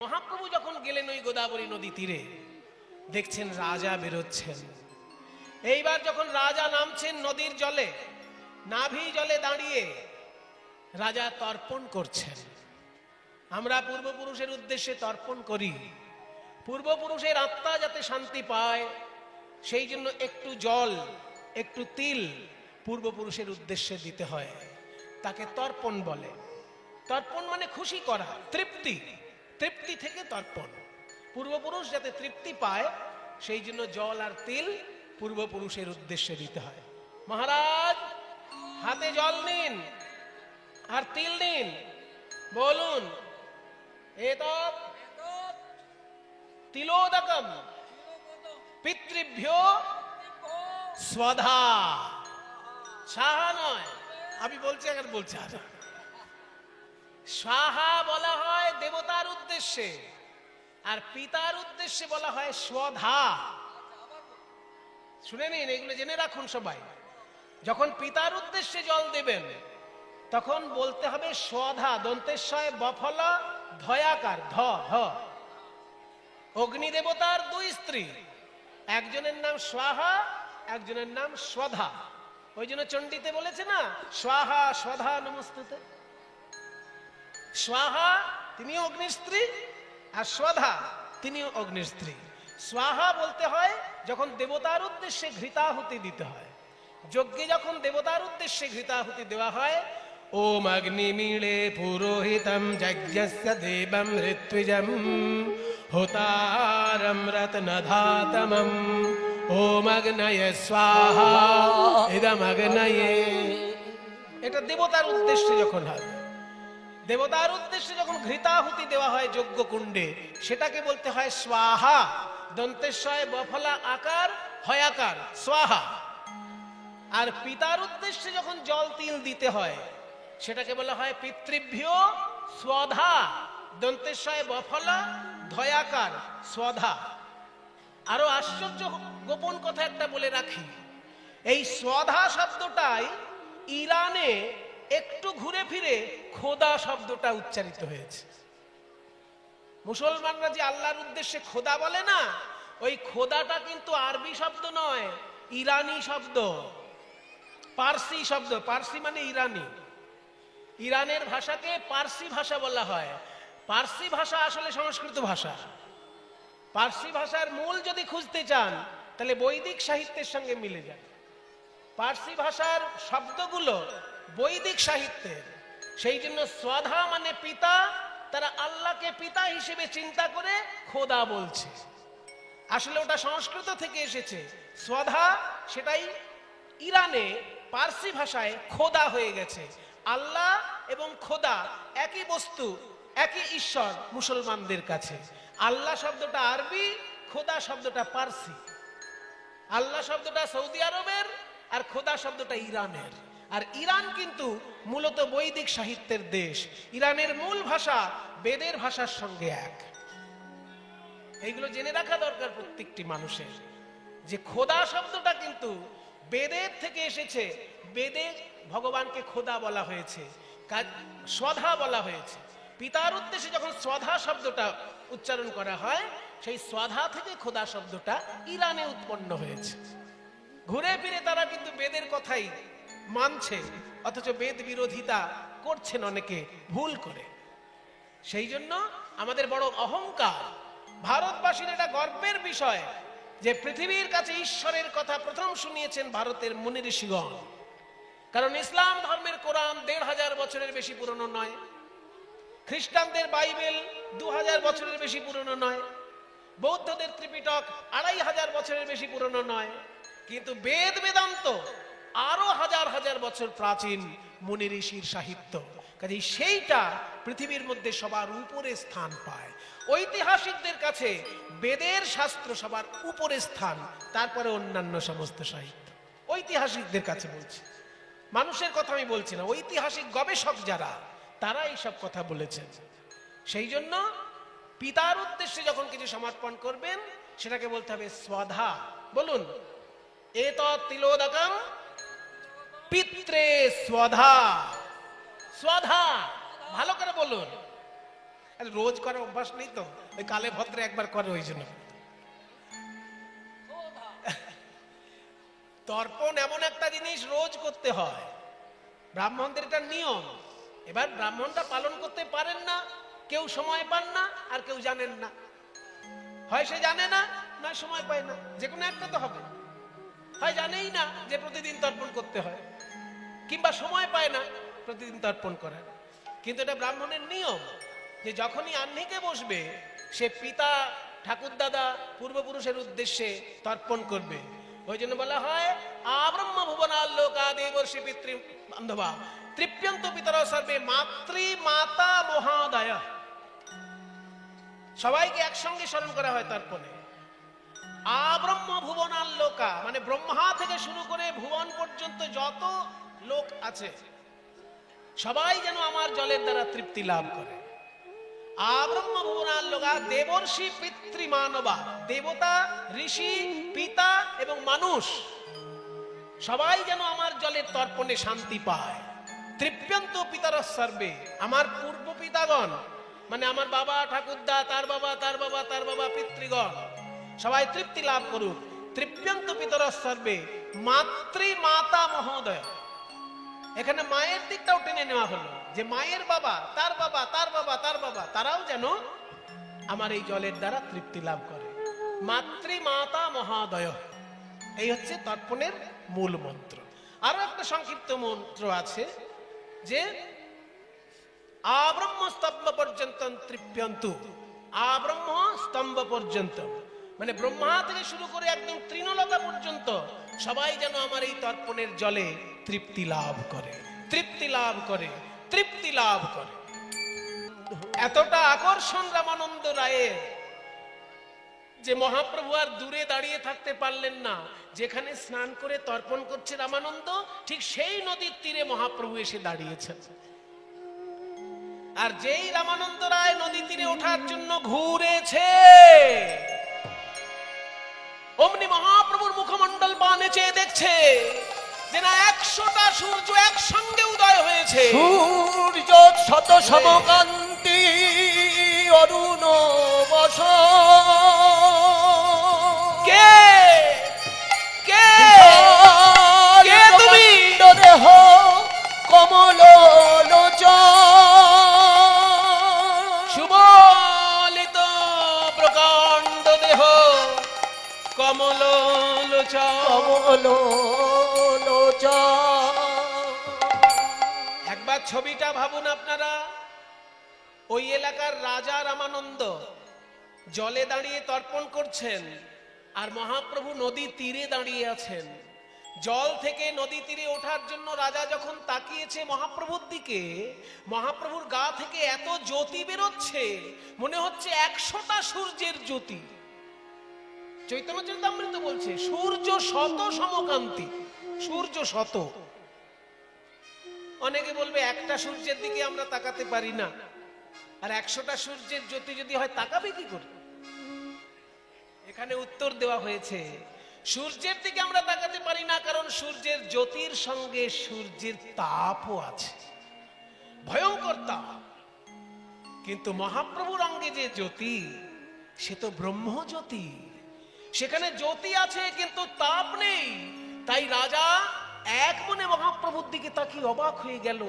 মহাপ্রভু যখন গেলেন ওই গোদাবরী নদী তীরে, দেখছেন রাজা বেরোচ্ছেন। এইবার যখন রাজা নামছেন নদীর জলে, নাভি জলে দাঁড়িয়ে রাজা তর্পণ করছেন। আমরা পূর্বপুরুষের উদ্দেশ্যে তর্পণ করি, পূর্বপুরুষের আত্মা যাতে শান্তি পায়, সেই জন্য একটু জল, একটু তিল পূর্বপুরুষের উদ্দেশ্যে দিতে হয়, তাকে তর্পণ বলে। তর্পণ মানে খুশি করা, তৃপ্তি, তৃপ্তি থেকে তর্পণ। পূর্বপুরুষ যাতে তৃপ্তি পায় সেই জন্য জল আর তিল পূর্বপুরুষের উদ্দেশ্যে দিতে হয়। মহারাজ হাতে জল নিন আর তিল নিন, বলুন এতৎ তিলোদকম পিতৃভ্যো স্বধা। সাহা নয়, আমি বলছি আগে বলছি, সাহা বলা হয় দেবতার উদ্দেশ্যে, আর পিতার উদ্দেশ্যে বলা হয় স্বধা। শুনে নিন, এগুলো জেনে রাখুন সবাই। যখন পিতার উদ্দেশ্যে জল দেবেন তখন বলতে হবে স্বধা, দন্তেশ্বয় বফলা ধয়াকার, ধ ধ। অগ্নি দেবতার দুই স্ত্রী, একজনের নাম স্বাহা, একজনের নাম স্বধা। ওই জন্য চণ্ডীতে বলেছে না, স্বাহা স্বধা নমস্তুতে। স্বাহা তিনিও অগ্নির স্ত্রী, আর স্বধা তিনিও অগ্নির স্ত্রী। স্বাহা বলতে হয় যখন দেবতার উদ্দেশ্যে ঘৃতাহুতি দিতে হয়। যজ্ঞে যখন দেবতার উদ্দেশ্যে ঘৃতাহুতি দেওয়া হয়, ওম অগ্নিমীড়ে পুরোহিতম যজ্ঞস্য দেবম ঋত্বিজম হোতারম রত্নধাতমম ওম অগ্নয়ে স্বাহা ইদম অগ্নয়ে। এটা দেবতার উদ্দেশ্যে যখন হয়, দেবতার উদ্দেশ্যে যখন ঘৃতাহুতি দেওয়া হয় যজ্ঞ কুণ্ডে, সেটাকে বলতে হয় স্বাহা, দন্তেশ্বয় বফলা আকার হয়াকার, স্বাহা। আর পিতার উদ্দেশ্যে যখন জল তিল দিতে হয় সেটাকে বলা হয় পিতৃভ্যো স্বধা, দন্তেশ্বয় বফলা ধয়াকার, স্বধা। আরো আশ্চর্য গোপন কথা একটা বলে রাখি, এই স্বধা শব্দটাই ইরানে একটু ঘুরে ফিরে খোদা শব্দটা উচ্চারিত হয়েছে। মুসলমানরা যে আল্লাহর উদ্দেশ্যে খোদা বলে না, ওই খোদাটা কিন্তু আরবি শব্দ নয়, ইরানি শব্দ, পার্সি শব্দ। পার্সি মানে ইরানি। ইরানের ভাষাকে পার্সি ভাষা বলা হয়। পার্সি ভাষা আসলে সংস্কৃত ভাষা। পার্সি ভাষার মূল যদি খুঁজতে চান তাহলে বৈদিক সাহিত্যের সঙ্গে মিলে যায়। পার্সি ভাষার শব্দগুলো বৈদিক সাহিত্যের, সেই জন্য স্বধা মানে পিতা, তারা আল্লাহকে পিতা হিসেবে চিন্তা করে খোদা বলছে। আসলে ওটা সংস্কৃত থেকে এসেছে। স্বধা সেটাই ইরানে পার্সি ভাষায় খোদা হয়ে গেছে। আল্লাহ এবং খোদা একই বস্তু, একই ঈশ্বর মুসলমানদের কাছে। আল্লাহ শব্দটা আরবি, খোদা শব্দটা পার্সি। আল্লাহ শব্দটা সৌদি আরবের, আর খোদা শব্দটা ইরানের। আর ইরান কিন্তু মূলত বৈদিক সাহিত্যের দেশ। ইরানের মূল ভাষা বেদের ভাষার সঙ্গে এক। এইগুলো জেনে রাখা দরকার প্রত্যেকটি মানুষের, যে খোদা শব্দটা কিন্তু বেদের থেকে এসেছে। বেদে ভগবানকে খোদা বলা হয়েছে, স্বধা বলা হয়েছে। পিতার উদ্দেশ্যে যখন স্বধা শব্দটা উচ্চারণ করা হয়, সেই স্বধা থেকে খোদা শব্দটা ইরানে উৎপন্ন হয়েছে। ঘুরে ফিরে তারা কিন্তু বেদের কথাই মানছে, অথচ বেদ বিরোধিতা করছেন অনেকে ভুল করে। সেই জন্য আমাদের বড় অহংকার। ভারতবাসীর এটা গর্বের বিষয় যে পৃথিবীর কাছে ঈশ্বরের কথা প্রথম শুনিয়েছেন ভারতের মুনি ঋষিগণ। কারণ ইসলাম ধর্মের কোরআন ১৫০০ বছরের বেশি পুরনো নয়, খ্রিস্টানদের বাইবেল ২০০০ বছরের বেশি পুরনো নয়, বৌদ্ধদের ত্রিপিটক ২৫০০ বছরের বেশি পুরনো নয়, কিন্তু বেদ বেদান্ত আরো হাজার হাজার বছর প্রাচীন মুনি ঋষির সাহিত্য। কাজেই সেইটা পৃথিবীর মধ্যে সবার উপরে স্থান পায়। ঐতিহাসিকদের কাছে বেদের শাস্ত্র সবার উপরে স্থান, তারপরে অন্যান্য সমস্ত সাহিত্য। ঐতিহাসিকদের কাছে বলছি, মানুষের কথা আমি বলছি না। ঐতিহাসিক গবেষক যারা, তারা এইসব কথা বলেছেন। সেই জন্য পিতার উদ্দেশ্যে যখন কিছু সমর্পণ করবেন সেটাকে বলতে হবে স্বধা। বলুন এতৎ তিলোদকম পিত্রে স্বধা। স্বধা ভালো করে বলুন। রোজ করার অভ্যাস নেই তো, ওই কালে ভদ্রে একবার করে ওই জন্য। তর্পণ এমন একটা জিনিস রোজ করতে হয়, ব্রাহ্মণদের এটা নিয়ম। এবার ব্রাহ্মণটা পালন করতে পারেন না, কেউ সময় পান না, আর কেউ জানেন না। হয় সে জানে না, না সময় পায় না, যে কোনো একটা তো হবে। হয় জানেই না যে প্রতিদিন তর্পণ করতে হয়, কিংবা সময় পায় না প্রতিদিন তর্পণ করার। কিন্তু এটা ব্রাহ্মণের নিয়ম যে যখনই আহ্নিকে বসবে সে পিতা, ঠাকুর দাদা, পূর্বপুরুষের উদ্দেশ্যে তর্পণ করবে। ওই জন্য বলা হয় আব্রহ্ম ভুবনাল্লোকা দেবর্ষি পিতৃ বান্ধবা তৃপ্যন্ত পিতর সর্বে মাতৃ মাতা মহাদয়া। সবাইকে একসঙ্গে স্মরণ করা হয় তর্পণে। আব্রহ্ম ভুবনাল্লোকা মানে ব্রহ্মা থেকে শুরু করে ভুবন পর্যন্ত যত লোক আছে সবাই যেন আমার জলের দ্বারা তৃপ্তি লাভ করে। আব্রহ্ম ভুবনাল্লোকা দেবর্ষি পিতৃ মানবা, দেবতা, ঋষি, পিতা এবং মানুষ সবাই যেন আমার জলের তর্পণে শান্তি পায়। তৃপ্যন্ত পিতর সর্বে, আমার পূর্ব পিতাগণ মানে আমার বাবা, ঠাকুরদা, তার বাবা, তার বাবা, তার বাবা, পিতৃগণ সবাই তৃপ্তি লাভ করুক। তৃপ্যন্ত পিতর সর্বে মাতৃ মাতা মহোদয়, এখানে মায়ের দিকটাও টেনে নেওয়া হলো যে মায়ের বাবা, তার বাবা, তার বাবা, তার বাবা, তারাও যেন আমার এই জলের দ্বারা তৃপ্তি লাভ করে। মাতৃ মাতা মহাদয়, এই হচ্ছে তর্পণের মূল মন্ত্র। আরো একটা সংক্ষিপ্ত মন্ত্র আছে যে আব্রহ্ম স্তম্ভ পর্যন্ত তৃপ্যন্তু, আব্রহ্ম স্তম্ভ পর্যন্ত মানে ব্রহ্মা থেকে শুরু করে একদম তৃণলতা পর্যন্ত সবাই যেন আমার এই তর্পণের জলে তৃপ্তি লাভ করে, তৃপ্তি লাভ করে, তৃপ্তি লাভ করে। এতটা আকর্ষণ রামানন্দ রায়ের যে মহাপ্রভু আর দূরে দাঁড়িয়ে থাকতে পারলেন না। যেখানে স্নান করে তর্পণ করছে রামানন্দ, ঠিক সেই নদীর তীরে মহাপ্রভু এসে দাঁড়িয়েছেন। আর যেই রামানন্দ রায় নদী তীরে ওঠার জন্য ঘুরেছে, অমনি মহাপ্রভুর মুখমণ্ডল পানে চেয়ে দেখছে যে না 100টা সূর্য একসঙ্গে উদয় হয়েছে। সূর্য শত সমকান্তি অরুণ বস, কে কে কে তুমি? দেহ কমল লোচন, সুবলিত প্রকাণ্ড দেহ কমল লোচন, কমল লোচন। একবার ছবিটা ভাবুন আপনারা। ওই এলাকার রাজা রামানন্দ জলে দাঁড়িয়ে তর্পণ করছেন, আর মহাপ্রভু নদী তীরে দাঁড়িয়ে আছেন। জল থেকে নদী তীরে ওঠার জন্য রাজা যখন তাকিয়েছে মহাপ্রভুর দিকে, মহাপ্রভুর গা থেকে এত জ্যোতি বেরোচ্ছে, মনে হচ্ছে 100টা সূর্যের জ্যোতি। চৈতন্য চরিতামৃত বলছে সূর্য শত সমকান্তি, সূর্য শত। অনেকে বলবে একটা সূর্যের দিকে আমরা তাকাতে পারি না, আর 100টা সূর্যের জ্যোতি যদি হয় তাকাবে কি করে? এখানে উত্তর দেওয়া হয়েছে সূর্যের দিকে আমরা তাকাতে পারি না, কারণ সূর্যের জ্যোতির সঙ্গে সূর্যের তাপও আছে, ভয়ঙ্কর তাপ। কিন্তু মহাপ্রভুর অঙ্গে যে জ্যোতি, সে তো ব্রহ্মজ্যোতি। সেখানে জ্যোতি আছে কিন্তু তাপ নেই। তাই রাজা এক মনে মহাপ্রভুর দিকে তাকিয়ে অবাক হয়ে গেল,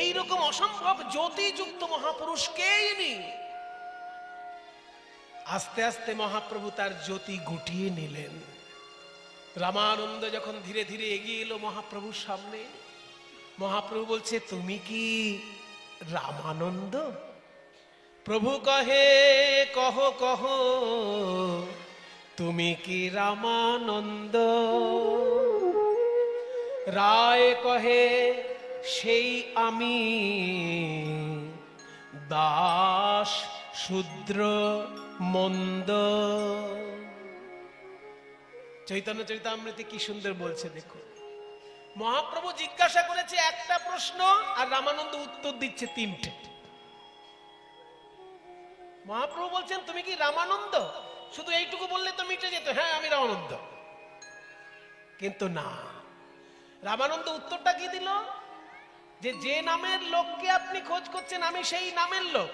এইরকম অসম্ভব জ্যোতিযুক্ত মহাপুরুষ কেই নেই। আস্তে আস্তে মহাপ্রভু তার জ্যোতি গুটিয়ে নিলেন। রামানন্দ যখন ধীরে ধীরে এগিয়ে এলো মহাপ্রভুর সামনে, মহাপ্রভু বলছে তুমি কি রামানন্দ? প্রভু কহে কহ কহ তুমি কি রামানন্দ? রায় কহে সেই আমি, দাস শূদ্র মন্দ। চৈতন্য চরিতামৃতে কি সুন্দর বলছে দেখো। মহাপ্রভু জিজ্ঞাসা করেছে একটা প্রশ্ন, আর রামানন্দ উত্তর দিচ্ছে 3টে। মহাপ্রভু বলছেন তুমি কি রামানন্দ? শুধু এইটুকু বললে তো মিটে যেত, হ্যাঁ আমি রামানন্দ। কিন্তু না, রামানন্দ উত্তরটা কি দিল? যে যে নামের লোককে আপনি খোঁজ করছেন আমি সেই নামের লোক,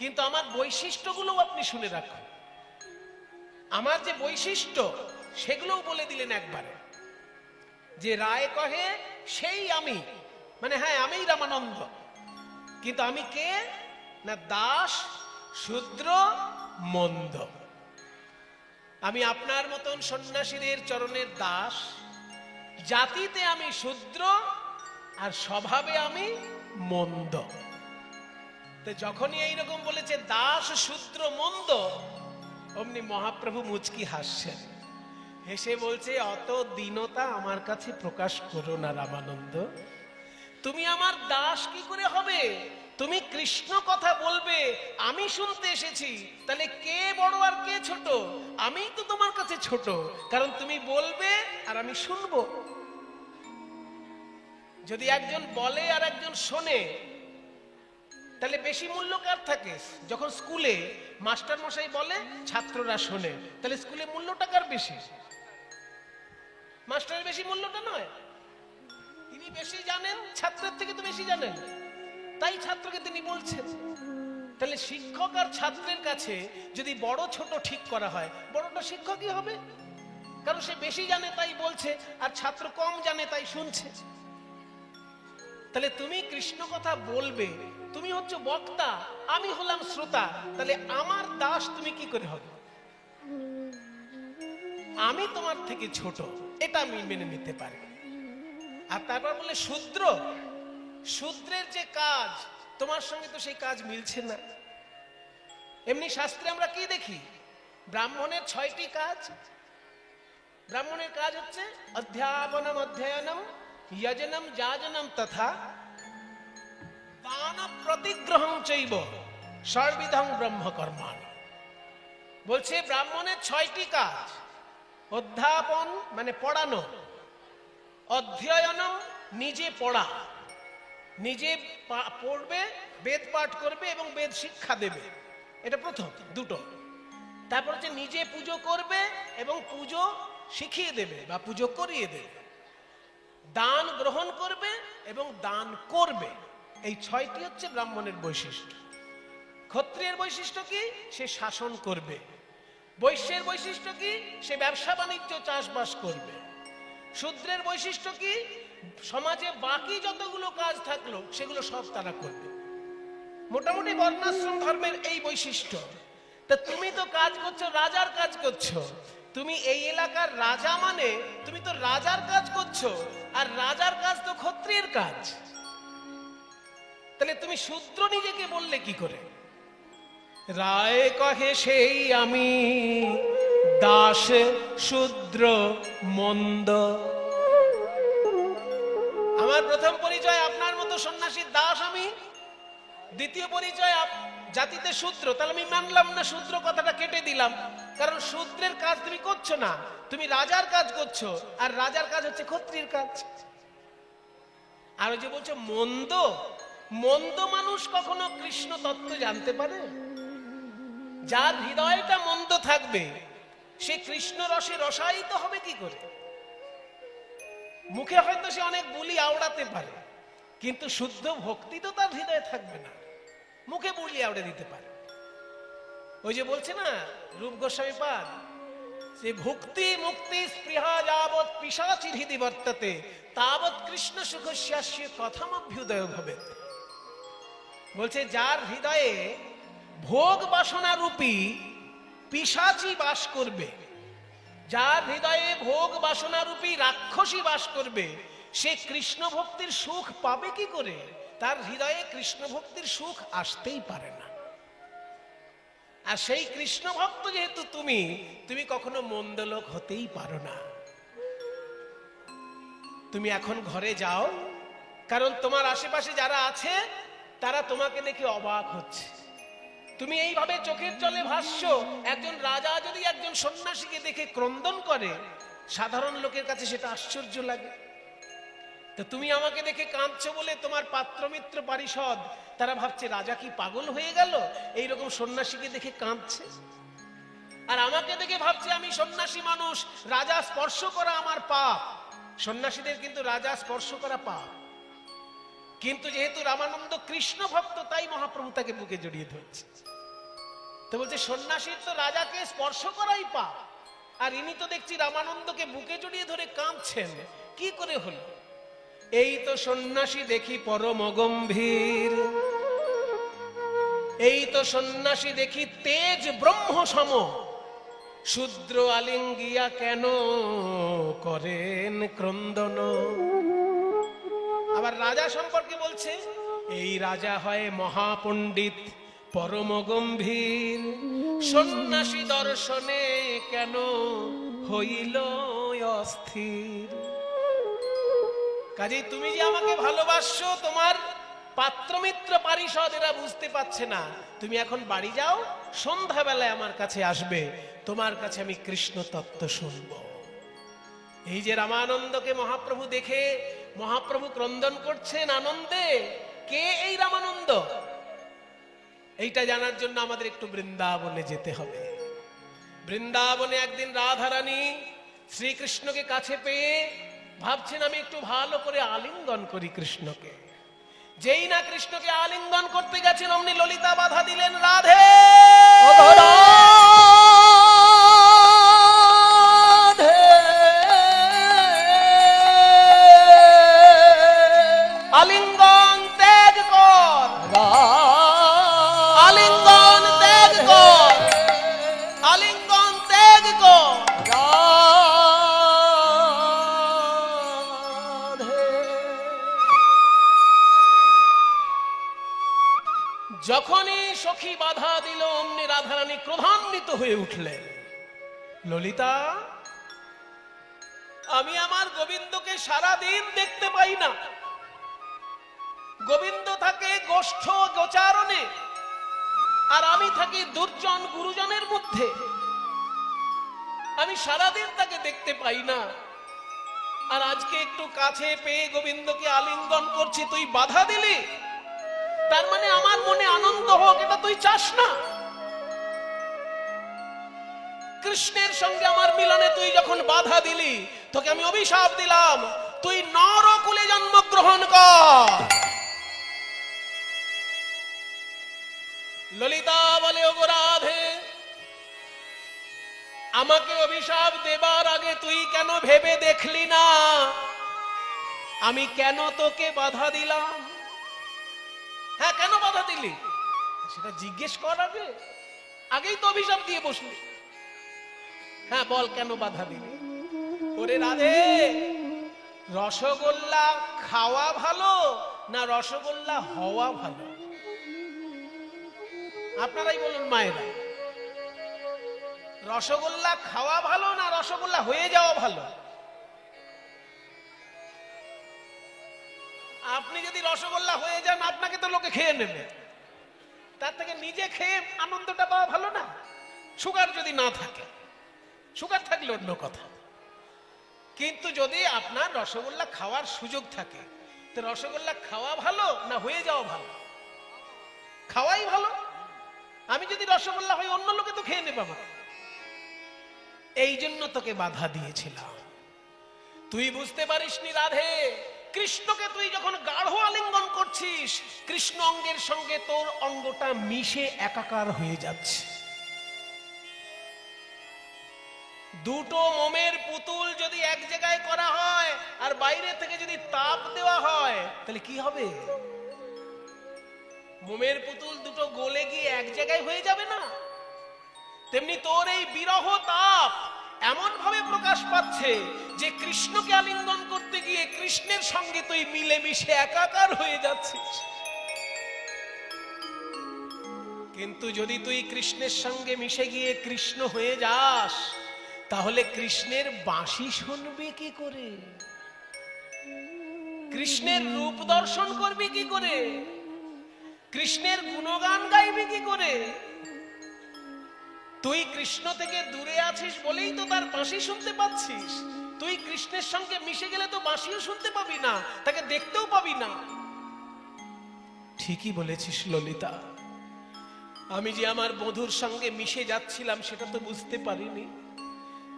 কিন্তু আমার বৈশিষ্ট্যগুলো আপনি শুনে রাখুন। আমার যে বৈশিষ্ট্য সেগুলোও বলে দিলেন একবারে, যে রায় কহে সেই আমি, মানে হ্যাঁ আমিই রামানন্দ, কিন্তু আমি কে না দাস শূদ্র মন্দ। আমি আপনার মতন সন্ন্যাসীদের চরণের দাস, জাতিতে আমি শূদ্র আর স্বভাবে আমি মন্দ। তো যখনই এইরকম বলেছে দাস শূদ্র মন্দ, অমনি মহাপ্রভু মুচকি হাসছেন, হেসে বলছে অত দীনতা আমার কাছে প্রকাশ করো না রামানন্দ। তুমি আমার দাস কি করে হবে? তুমি কৃষ্ণ কথা বলবে, আমি শুনতে এসেছি, তাহলে কে বড় আর কে ছোট? আমিই তো তোমার কাছে ছোট, কারণ তুমি বলবে আর আমি শুনবো। যদি একজন বলে আর একজন শোনে, তাহলে বেশি মূল্য কার থাকে? যখন স্কুলে মাস্টার মশাই বলে ছাত্ররা শোনে, তাহলে স্কুলে মূল্যটা কার বেশি? মাস্টারের বেশি মূল্যটা নয়? তিনি বেশি জানেন, ছাত্রের থেকে তো বেশি জানেন, তাই ছাত্রকে তিনি বলছেন। তাহলে শিক্ষক আর ছাত্রের কাছে যদি বড় ছোট ঠিক করা হয়, বড়টা শিক্ষকই হবে, কারণ সে বেশি জানে তাই বলছে, আর ছাত্র কম জানে তাই শুনছে। তাহলে তুমি কৃষ্ণ কথা বলবে, তুমি হচ্ছে বক্তা, আমি হলাম শ্রোতা, তাহলে আমার দাস তুমি কি করে হবে? আমি তোমার থেকে ছোট, এটা আমি মেনে নিতে পারি। আর তারপর বলে শূদ্র, শূদ্রের যে কাজ তোমার সঙ্গে তো সেই কাজ মিলছে না। এমনি শাস্ত্রে আমরা কি দেখি? ব্রাহ্মণের 6টি কাজ। ব্রাহ্মণের কাজ হচ্ছে অধ্যাপনম অধ্যয়নম যজনম যাজনম তথা দান প্রতিগ্রহং চৈব সর্বিধং ব্রহ্মকর্মাণ। বলছে ব্রাহ্মণের 6টি কাজ। অধ্যাপন মানে পড়ানো, অধ্যয়নম নিজে পড়া, নিজে পড়বে, বেদ পাঠ করবে এবং বেদ শিক্ষা দেবে, এটা প্রথম দুটো। তারপর হচ্ছে নিজে পুজো করবে এবং পুজো শিখিয়ে দেবে বা পুজো করিয়ে দেবে। দান গ্রহণ করবে এবং দান করবে। এই 6টি হচ্ছে ব্রাহ্মণের বৈশিষ্ট্য। ক্ষত্রিয়ের বৈশিষ্ট্য কি? সে শাসন করবে। বৈশ্যের বৈশিষ্ট্য কি? সে ব্যবসা বাণিজ্য চাষবাস করবে। শূদ্রের বৈশিষ্ট্য কি? সমাজে বাকি যতগুলো কাজ থাকলো সেগুলো সব তারা করবে। মোটামুটি বর্ণাশ্রম ধর্মের এই বৈশিষ্ট্য। তা তুমি তো কাজ করছো, রাজার কাজ করছো, তুমি এই এলাকার রাজা, মানে তুমি তো রাজার কাজ করছো, আর রাজার কাজ তো ক্ষত্রিয়ের কাজ। তাহলে তুমি শূদ্র নিজেকে বললে কি করে? রায় কহে সেই আমি দাস শূদ্র মন্দ। আমার প্রথম পরিচয় আপনার মতো সন্ন্যাসীর দাস আমি, দ্বিতীয় পরিচয় জাতিতে শূদ্র। তাহলে আমি মানলাম না, শূদ্র কথাটা কেটে দিলাম, কারণ শূদ্রের কাজ তুমি করছো না, তুমি রাজার কাজ করছো, আর রাজার কাজ হচ্ছে ক্ষত্রিয়ের কাজ। আর ওই যে বলছো মন্দ, মন্দ মানুষ কখনো কৃষ্ণ তত্ত্ব জানতে পারে? যার হৃদয়টা মন্দ থাকবে সে কৃষ্ণ রসে রসায়িত হবে কি করে? মুখে হয়তো সে অনেক বুলি আওড়াতে পারে, কিন্তু শুদ্ধ ভক্তি তো তার হৃদয়ে থাকবে না। মুখে বুলি আওড়ে দিতে পারে। ওই যে বলছে না রূপ গোস্বামী পাদ, যে ভক্তি মুক্তি স্পৃহা যাবৎ পিশাচির হৃদি বর্ততে তাবৎ কৃষ্ণ সুখস্যাস্য কথামভ্যুদয় ভবে। বলছে যার হৃদয়ে ভোগ বাসনা রূপী পিশাচী বাস করবে, যার হৃদয়ে ভোগ বাসনা রূপী রাক্ষসী বাস করবে, সে কৃষ্ণ ভক্তির সুখ পাবে কি করে? তার হৃদয়ে কৃষ্ণ ভক্তির সুখ আসতেই পারে না। আর সেই কৃষ্ণ ভক্ত যেহেতু তুমি কখনো মন্দ লোক হতেই পারো না। তুমি এখন ঘরে যাও, কারণ তোমার আশেপাশে যারা আছে তারা তোমাকে দেখে অবাক হচ্ছে। তুমি এইভাবে চোখের জলে ভাসছো। একজন রাজা যদি একজন সন্ন্যাসীকে দেখে ক্রন্দন করে, সাধারণ লোকের কাছে সেটা আশ্চর্য লাগে। তো তুমি আমাকে দেখে কাঁদছো বলে তোমার পাত্রমিত্র পারিষদ তারা ভাবছে রাজা কি পাগল হয়ে গেল, এইরকম সন্ন্যাসীকে দেখে কাঁদছে। আর আমাকে দেখে ভাবছে আমি সন্ন্যাসী মানুষ, রাজা স্পর্শ করা আমার পাপ। সন্ন্যাসীদের কিন্তু রাজা স্পর্শ করা পাপ। কিন্তু যেহেতু রামানন্দ কৃষ্ণ ভক্ত, তাই মহাপ্রভু তাকে বুকে জড়িয়ে ধরছে। তো বলছে সন্ন্যাসীর তো রাজাকে স্পর্শ করাই পাপ, আর ইনি তো দেখছি রামানন্দকে বুকে জড়িয়ে ধরে কাঁদছেন, কি করে হলো? এই তো সন্ন্যাসী দেখি পরম গম্ভীর, এই তো সন্ন্যাসী দেখি তেজ ব্রহ্ম সম, শূদ্র আলিঙ্গিয়া কেন করেন ক্রন্দন। আবার রাজা সম্পর্কে বলছে, এই রাজা হয় মহাপণ্ডিত পরম গম্ভীর, সন্ন্যাসী দর্শনে কেন হইল অস্থির। কাজেই তুমি যে আমাকে ভালোবাসছো, তোমার পাত্রমিত্র পারিষদ এরা বুঝতে পারছে না। তুমি এখন বাড়ি যাও, সন্ধ্যাবেলায় আমার কাছে আসবে, তোমার কাছে আমি কৃষ্ণ তত্ত্ব শুনবো। এই যে রামানন্দকে মহাপ্রভু দেখে মহাপ্রভু ক্রন্দন করছেন আনন্দে, কে এই রামানন্দ? এইটা জানার জন্য আমাদের একটু বৃন্দাবনে যেতে হবে। বৃন্দাবনে একদিন রাধারানী শ্রীকৃষ্ণকে কাছে পেয়ে ভাবছেন আমি একটু ভালো করে আলিঙ্গন করি কৃষ্ণকে। যেই না কৃষ্ণকে আলিঙ্গন করতে গেছেন, অমনি ললিতা বাধা দিলেন, রাধে আলিঙ্গন ত্যাগ কর, আলিঙ্গন ত্যাগ কর, আলিঙ্গন ত্যাগ কর। যখনই সখী বাধা দিল, অমনি রাধারানী ক্রোধান্বিত হয়ে উঠলেন। ললিতা, আমি আমার গোবিন্দকে সারাদিন দেখতে পাই না। গোবিন্দ থাকে গোষ্ঠ গোচারণে, আর আমি থাকি দুর্জন গুরুজনের মধ্যে। আমি সারাদিন তাকে দেখতে পাই না, আর আজকে একটু কাছে পেয়ে গোবিন্দকে আলিঙ্গন করছি, তুই বাধা দিলি। তার মানে আমার মনে আনন্দ হোক, এটা তুই চাস না। কৃষ্ণের সঙ্গে আমার মিলনে তুই যখন বাধা দিলি, তোকে আমি অভিশাপ দিলাম, তুই নরকুলে জন্মগ্রহণ কর। ললিতা বলে, ওগো রাধে, আমাকে অভিশাপ দেবার আগে তুই কেন ভেবে দেখলি না আমি কেন তোকে বাধা দিলাম? হ্যাঁ, কেন বাধা দিলি সেটা জিজ্ঞেস কর আগে, আগেই তো অভিশাপ দিয়ে বসলি। হ্যাঁ বল, কেন বাধা দিলি? ওরে রাধে, রসগোল্লা খাওয়া ভালো না রসগোল্লা হওয়া ভালো? আপনারাই বলুন মায়েরা, রসগোল্লা খাওয়া ভালো না রসগোল্লা হয়ে যাওয়া ভালো? আপনি যদি রসগোল্লা হয়ে যান, আপনাকে তো লোকে খেয়ে নেবে, তার থেকে নিজে খেয়ে আনন্দটা পাওয়া ভালো না? সুগার যদি না থাকে, সুগার থাকলে অন্য কথা, কিন্তু যদি আপনার রসগোল্লা খাওয়ার সুযোগ থাকে, তো রসগোল্লা খাওয়া ভালো না হয়ে যাওয়া ভালো? খাওয়াই ভালো। আমি যদি রসগোল্লা হই, অন্য লোকে তো খেয়ে নেবে আমার। এই জন্য তোকে বাধা দিয়েছিলাম। তুই বুঝতে পারিসনি রাধে, কৃষ্ণকে তুই যখন গাঢ় আলিঙ্গন করছিস, কৃষ্ণ অঙ্গের সঙ্গে তোর অঙ্গটা মিশে একাকার হয়ে যাচ্ছে। দুটো মোমের পুতুল যদি এক জায়গায় করা হয় আর বাইরে থেকে যদি তাপ দেওয়া হয়, তাহলে কি হবে? মোমের পুতুল দুটো গলে গিয়ে এক জায়গায় হয়ে যাবে না? তেমনি তোর এই বিরহ তাপ এমন ভাবে প্রকাশ পাচ্ছে যে কৃষ্ণকে আলিঙ্গন করতে গিয়ে কৃষ্ণের সঙ্গে তুই মিলেমিশে একাকার হয়ে যাচ্ছিস। কিন্তু যদি তুই কৃষ্ণের সঙ্গে মিশে গিয়ে কৃষ্ণ হয়ে যাস, তাহলে কৃষ্ণের বাঁশি শুনবি কি করে? কৃষ্ণের রূপ দর্শন করবি কি করে? কৃষ্ণের গুণগান গাইবি কি করে? তুই কৃষ্ণ থেকে দূরে আছিস বলেই তো তার বাঁশি শুনতে পাচ্ছিস। তুই কৃষ্ণের সঙ্গে মিশে গেলে তো বাঁশিও শুনতে পাবি না, তাকে দেখতেও পাবি না। ঠিকই বলেছিস ললিতা, আমি যে আমার বধূর সঙ্গে মিশে যাচ্ছিলাম সেটা তো বুঝতে পারিনি।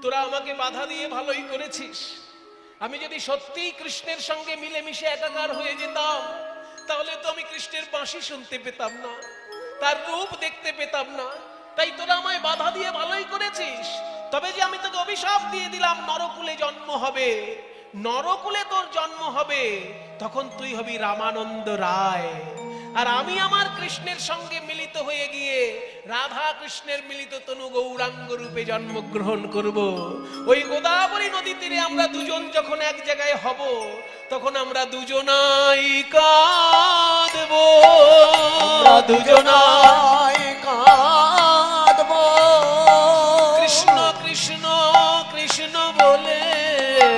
তোরা আমাকে বাধা দিয়ে ভালোই করেছিস। আমি যদি সত্যিই কৃষ্ণের সঙ্গে মিলেমিশে একাকার হয়ে যেতাম, তাহলে তো আমি কৃষ্ণের বাঁশি শুনতে পেতাম না, তার রূপ দেখতে পেতাম না। তাই তোরা আমায় বাধা দিয়ে ভালোই করেছিস। তবে যে আমি তোকে অভিশাপ দিয়ে দিলাম নরকুলে জন্ম হবে, নরকুলে তোর জন্ম হবে, তখন তুই হবি রামানন্দ রায়। আর আমি আমার কৃষ্ণের সঙ্গে মিলিত হয়ে গিয়ে রাধা কৃষ্ণের মিলিত তনু গৌরাঙ্গ রূপে জন্মগ্রহণ করব। ওই গোদাবরী নদী তীরে আমরা দুজন যখন এক জায়গায় হব, তখন আমরা দুজনাই কাঁদব, দুজনাই কাঁদব, কৃষ্ণ কৃষ্ণ কৃষ্ণ বলে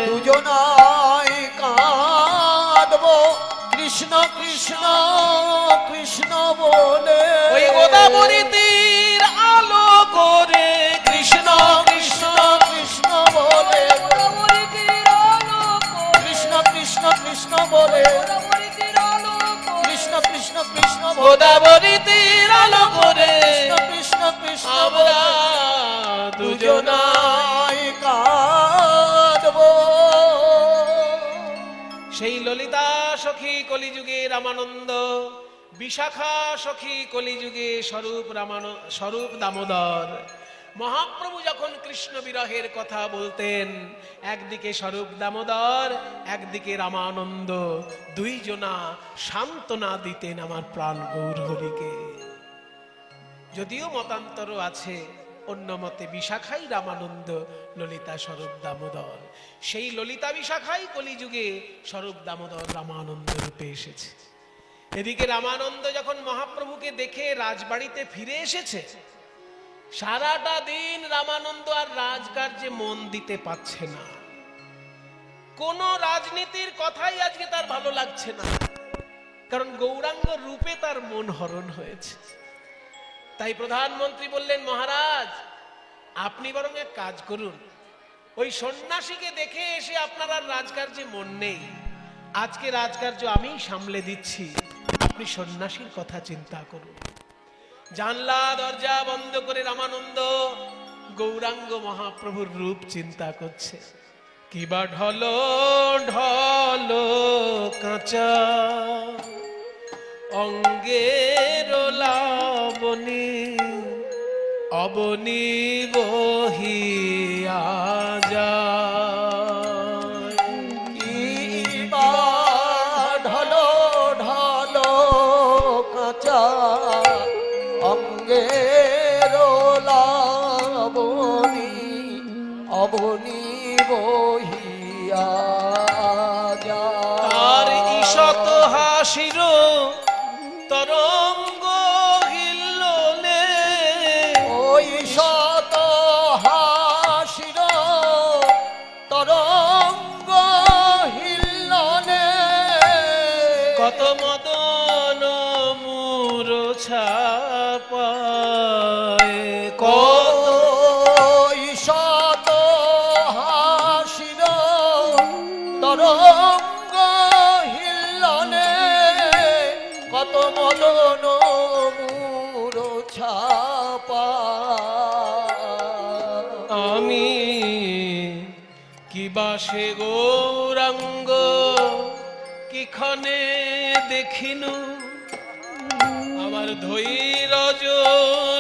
দুজনাই কাঁদব, কৃষ্ণ কৃষ্ণ কৃষ্ণ বলে। ওই গোদাবরী তীর আলো করে কৃষ্ণ কৃষ্ণ কৃষ্ণ বলে, কৃষ্ণ কৃষ্ণ কৃষ্ণ বলে, কৃষ্ণ কৃষ্ণ কৃষ্ণ গোদাবরী তীর আলো করে কৃষ্ণ কৃষ্ণ আমরা দুজনাই দুজনাই কাঁদব। সেই ললিতা সখী কলিযুগে রামানন্দ, বিশাখা সখী কলিযুগে স্বরূপ দামোদর। মহাপ্রভু যখন কৃষ্ণ বিরহের কথা বলতেন, একদিকে স্বরূপ দামোদর, একদিকে রামানন্দ, দুইজনা সান্ত্বনা দিতেন আমার প্রাণ গৌর হরিকে। যদিও মতান্তর আছে, অন্য মতে বিশাখাই রামানন্দ, ললিতা স্বরূপ দামোদর। সেই ললিতা বিশাখাই কলিযুগে স্বরূপ দামোদর রামানন্দ রূপে এসেছে। এদিকে রামানন্দ যখন মহাপ্রভুকে দেখে রাজবাড়িতে ফিরে এসেছে, সারাটা দিন রামানন্দ আর রাজকার্যে মন দিতে পারছে না। কোন রাজনীতির কথাই আজকে তার ভালো লাগছে না, কারণ গৌরাঙ্গ রূপে তার মন হরণ হয়েছে। তাই প্রধানমন্ত্রী বললেন, মহারাজ আপনি বরং এক কাজ করুন, ওই সন্ন্যাসীকে দেখে এসে আপনার আর রাজকার্যে মন নেই, আজকে রাজকার্য আমি সামলে দিচ্ছি, আপনি সন্ন্যাসীর কথা চিন্তা করুন। জানলা দরজা বন্ধ করে রামানন্দ গৌরাঙ্গ মহাপ্রভুর রূপ চিন্তা করছে। কিবা ঢলো ঢলো কাঁচা অঙ্গের লাবণী, অবনী বহিয়া যায়। কিবা ঢলো ঢলো কাঁচা অঙ্গের লাবণী, অবনী বহিয়া যায়। আর ঈষৎ হাসির তরঙ্গ হিল্লোলে, ওই শত হাসির তরঙ্গ হিল্লনে, কত মদন মূর্ছা পায়, কত শত হাসির তরঙ্গ হিল্লনে, কত মদন মূর্ছা পায়। আমি কিবা সে গৌরাঙ্গ কিক্ষণে দেখিনু, আমার ধৈর্য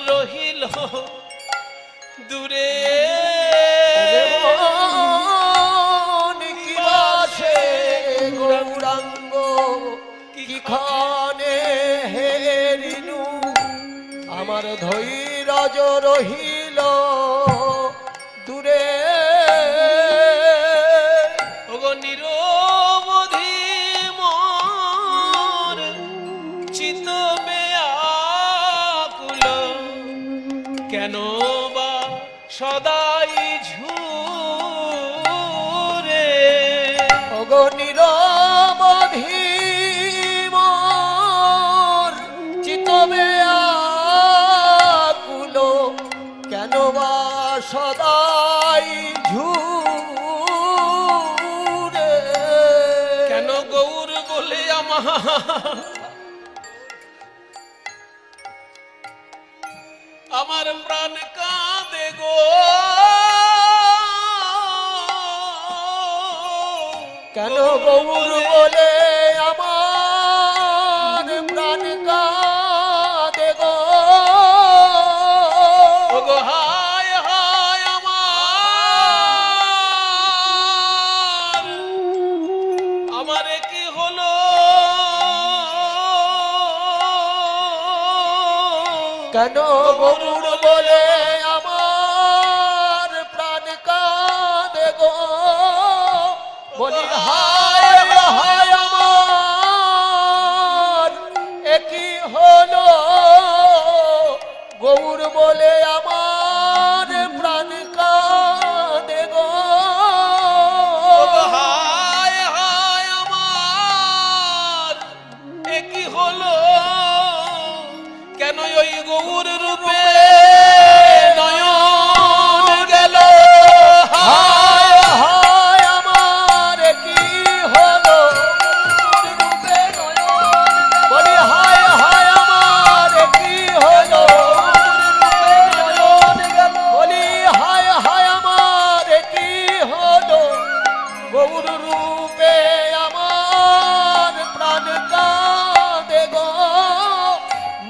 রহিল দূরে। কিবা সে গৌরাঙ্গ কিখানে হেরিনু, আমার ধৈর্য রহিল দূরে। ওগো নিরবধি মোর চিত বেআকুল, কেন বা সদাই ঝুরে। ওগো নিরবধি মোর চিত বেআকুল, কেন বা সদাই ঝুরে। কেন গৌর বলে আমার প্রাণ কাঁদে গো, কেন গৌর বলে আমার প্রাণ কাঁদে গো। কেন গৌর বলে আমার প্রাণ কাঁদে গো, বলি হায় হায় আমার একই হলো, গৌর বলে আমার প্রাণ কাঁদে গো। হায় হায় আমার একই হলো, কেন ওই গৌর রূপে নয়ন গেল। হায় হায় আমার কি হলো, রূপে নয়ন, বলি হায় হায় আমার কি হলো, নয়ন গেল, বলি হায় হায় আমার কি হলো, গৌর রূপে আমার প্রাণ কাঁদে গো।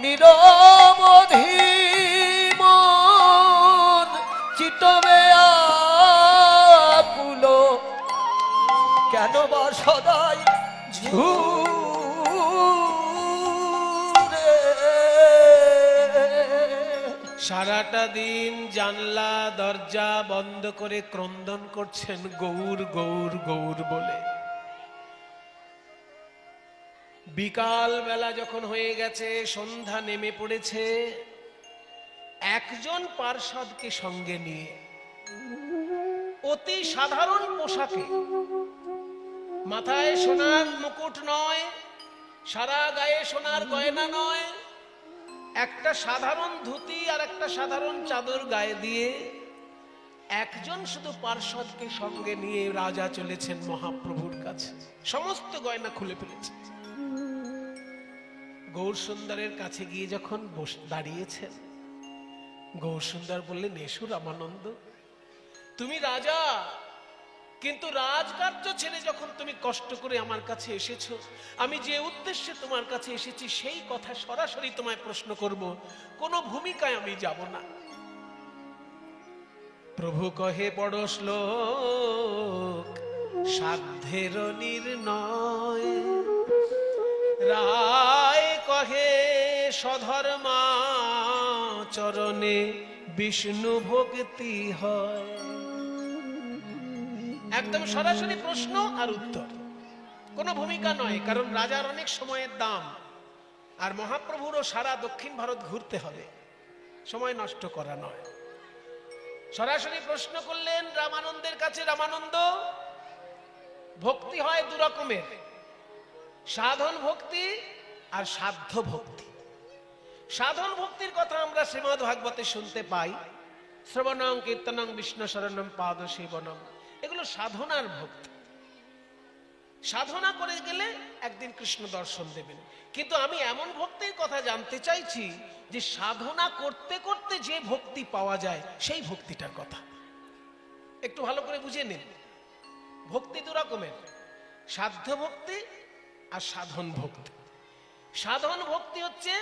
নিরবধি মন চিতবে আকুলো, কেন বা সদাই ঝুরে। সারাটা দিন জানলা দরজা বন্ধ করে ক্রন্দন করছেন গৌর গৌর গৌর বলে। বিকাল বেলা যখন হয়ে গেছে, সন্ধ্যা নেমে পড়েছে, একজন পার্ষদকে সঙ্গে নিয়ে অতি সাধারণ পোশাকে, মাথায় সোনার মুকুট নয়, সারা গায়ে সোনার গয়না নয়, একটা সাধারণ ধুতি আর একটা সাধারণ চাদর গায়ে দিয়ে একজন শুধু পার্ষদকে সঙ্গে নিয়ে রাজা চলেছেন মহাপ্রভুর কাছে। সমস্ত গয়না খুলে ফেলেছে। গৌর সুন্দরের কাছে গিয়ে যখন দাঁড়িয়েছেন, গৌর সুন্দর বললেন, এসো রামানন্দ, তুমি রাজা, কিন্তু রাজকার্য ছেড়ে যখন তুমি কষ্ট করে আমার কাছে এসেছো, আমি যে উদ্দেশ্যে তোমার কাছে এসেছি সেই কথা সরাসরি তোমায় প্রশ্ন করব, কোনো ভূমিকায় আমি যাব না। প্রভু কহে বড় শ্লোক, সাধ্যের নির্ণয়, রায় কহে সধর্মাচরণে বিষ্ণু ভক্তি হয়। একদম সরাসরি প্রশ্ন আর উত্তর, কোনো ভূমিকা নয়, কারণ রাজার অনেক সময়ের দাম, আর মহাপ্রভুরও সারা দক্ষিণ ভারত ঘুরতে হবে, সময় নষ্ট করা নয়। সরাসরি প্রশ্ন করলেন রামানন্দের কাছে, রামানন্দ, ভক্তি হয় দু রকমের, সাধন ভক্তি আর সাধ্য ভক্তি। সাধন ভক্তির কথা আমরা শ্রীমদ্ ভাগবতে শুনতে পাই, শ্রবণং কীর্তনং বিষ্ণু শরণম পাদ সেবনম, এগুলো সাধনার ভক্তি। সাধনা করে গেলে একদিন কৃষ্ণ দর্শন দেবেন। কিন্তু আমি এমন ভক্তির কথা জানতে চাইছি যে সাধনা করতে করতে যে ভক্তি পাওয়া যায়, সেই ভক্তিটার কথা একটু ভালো করে বুঝে নিন। ভক্তি দু রকমের, সাধ্য ভক্তি আর সাধন ভক্তি। সাধন ভক্তি হচ্ছে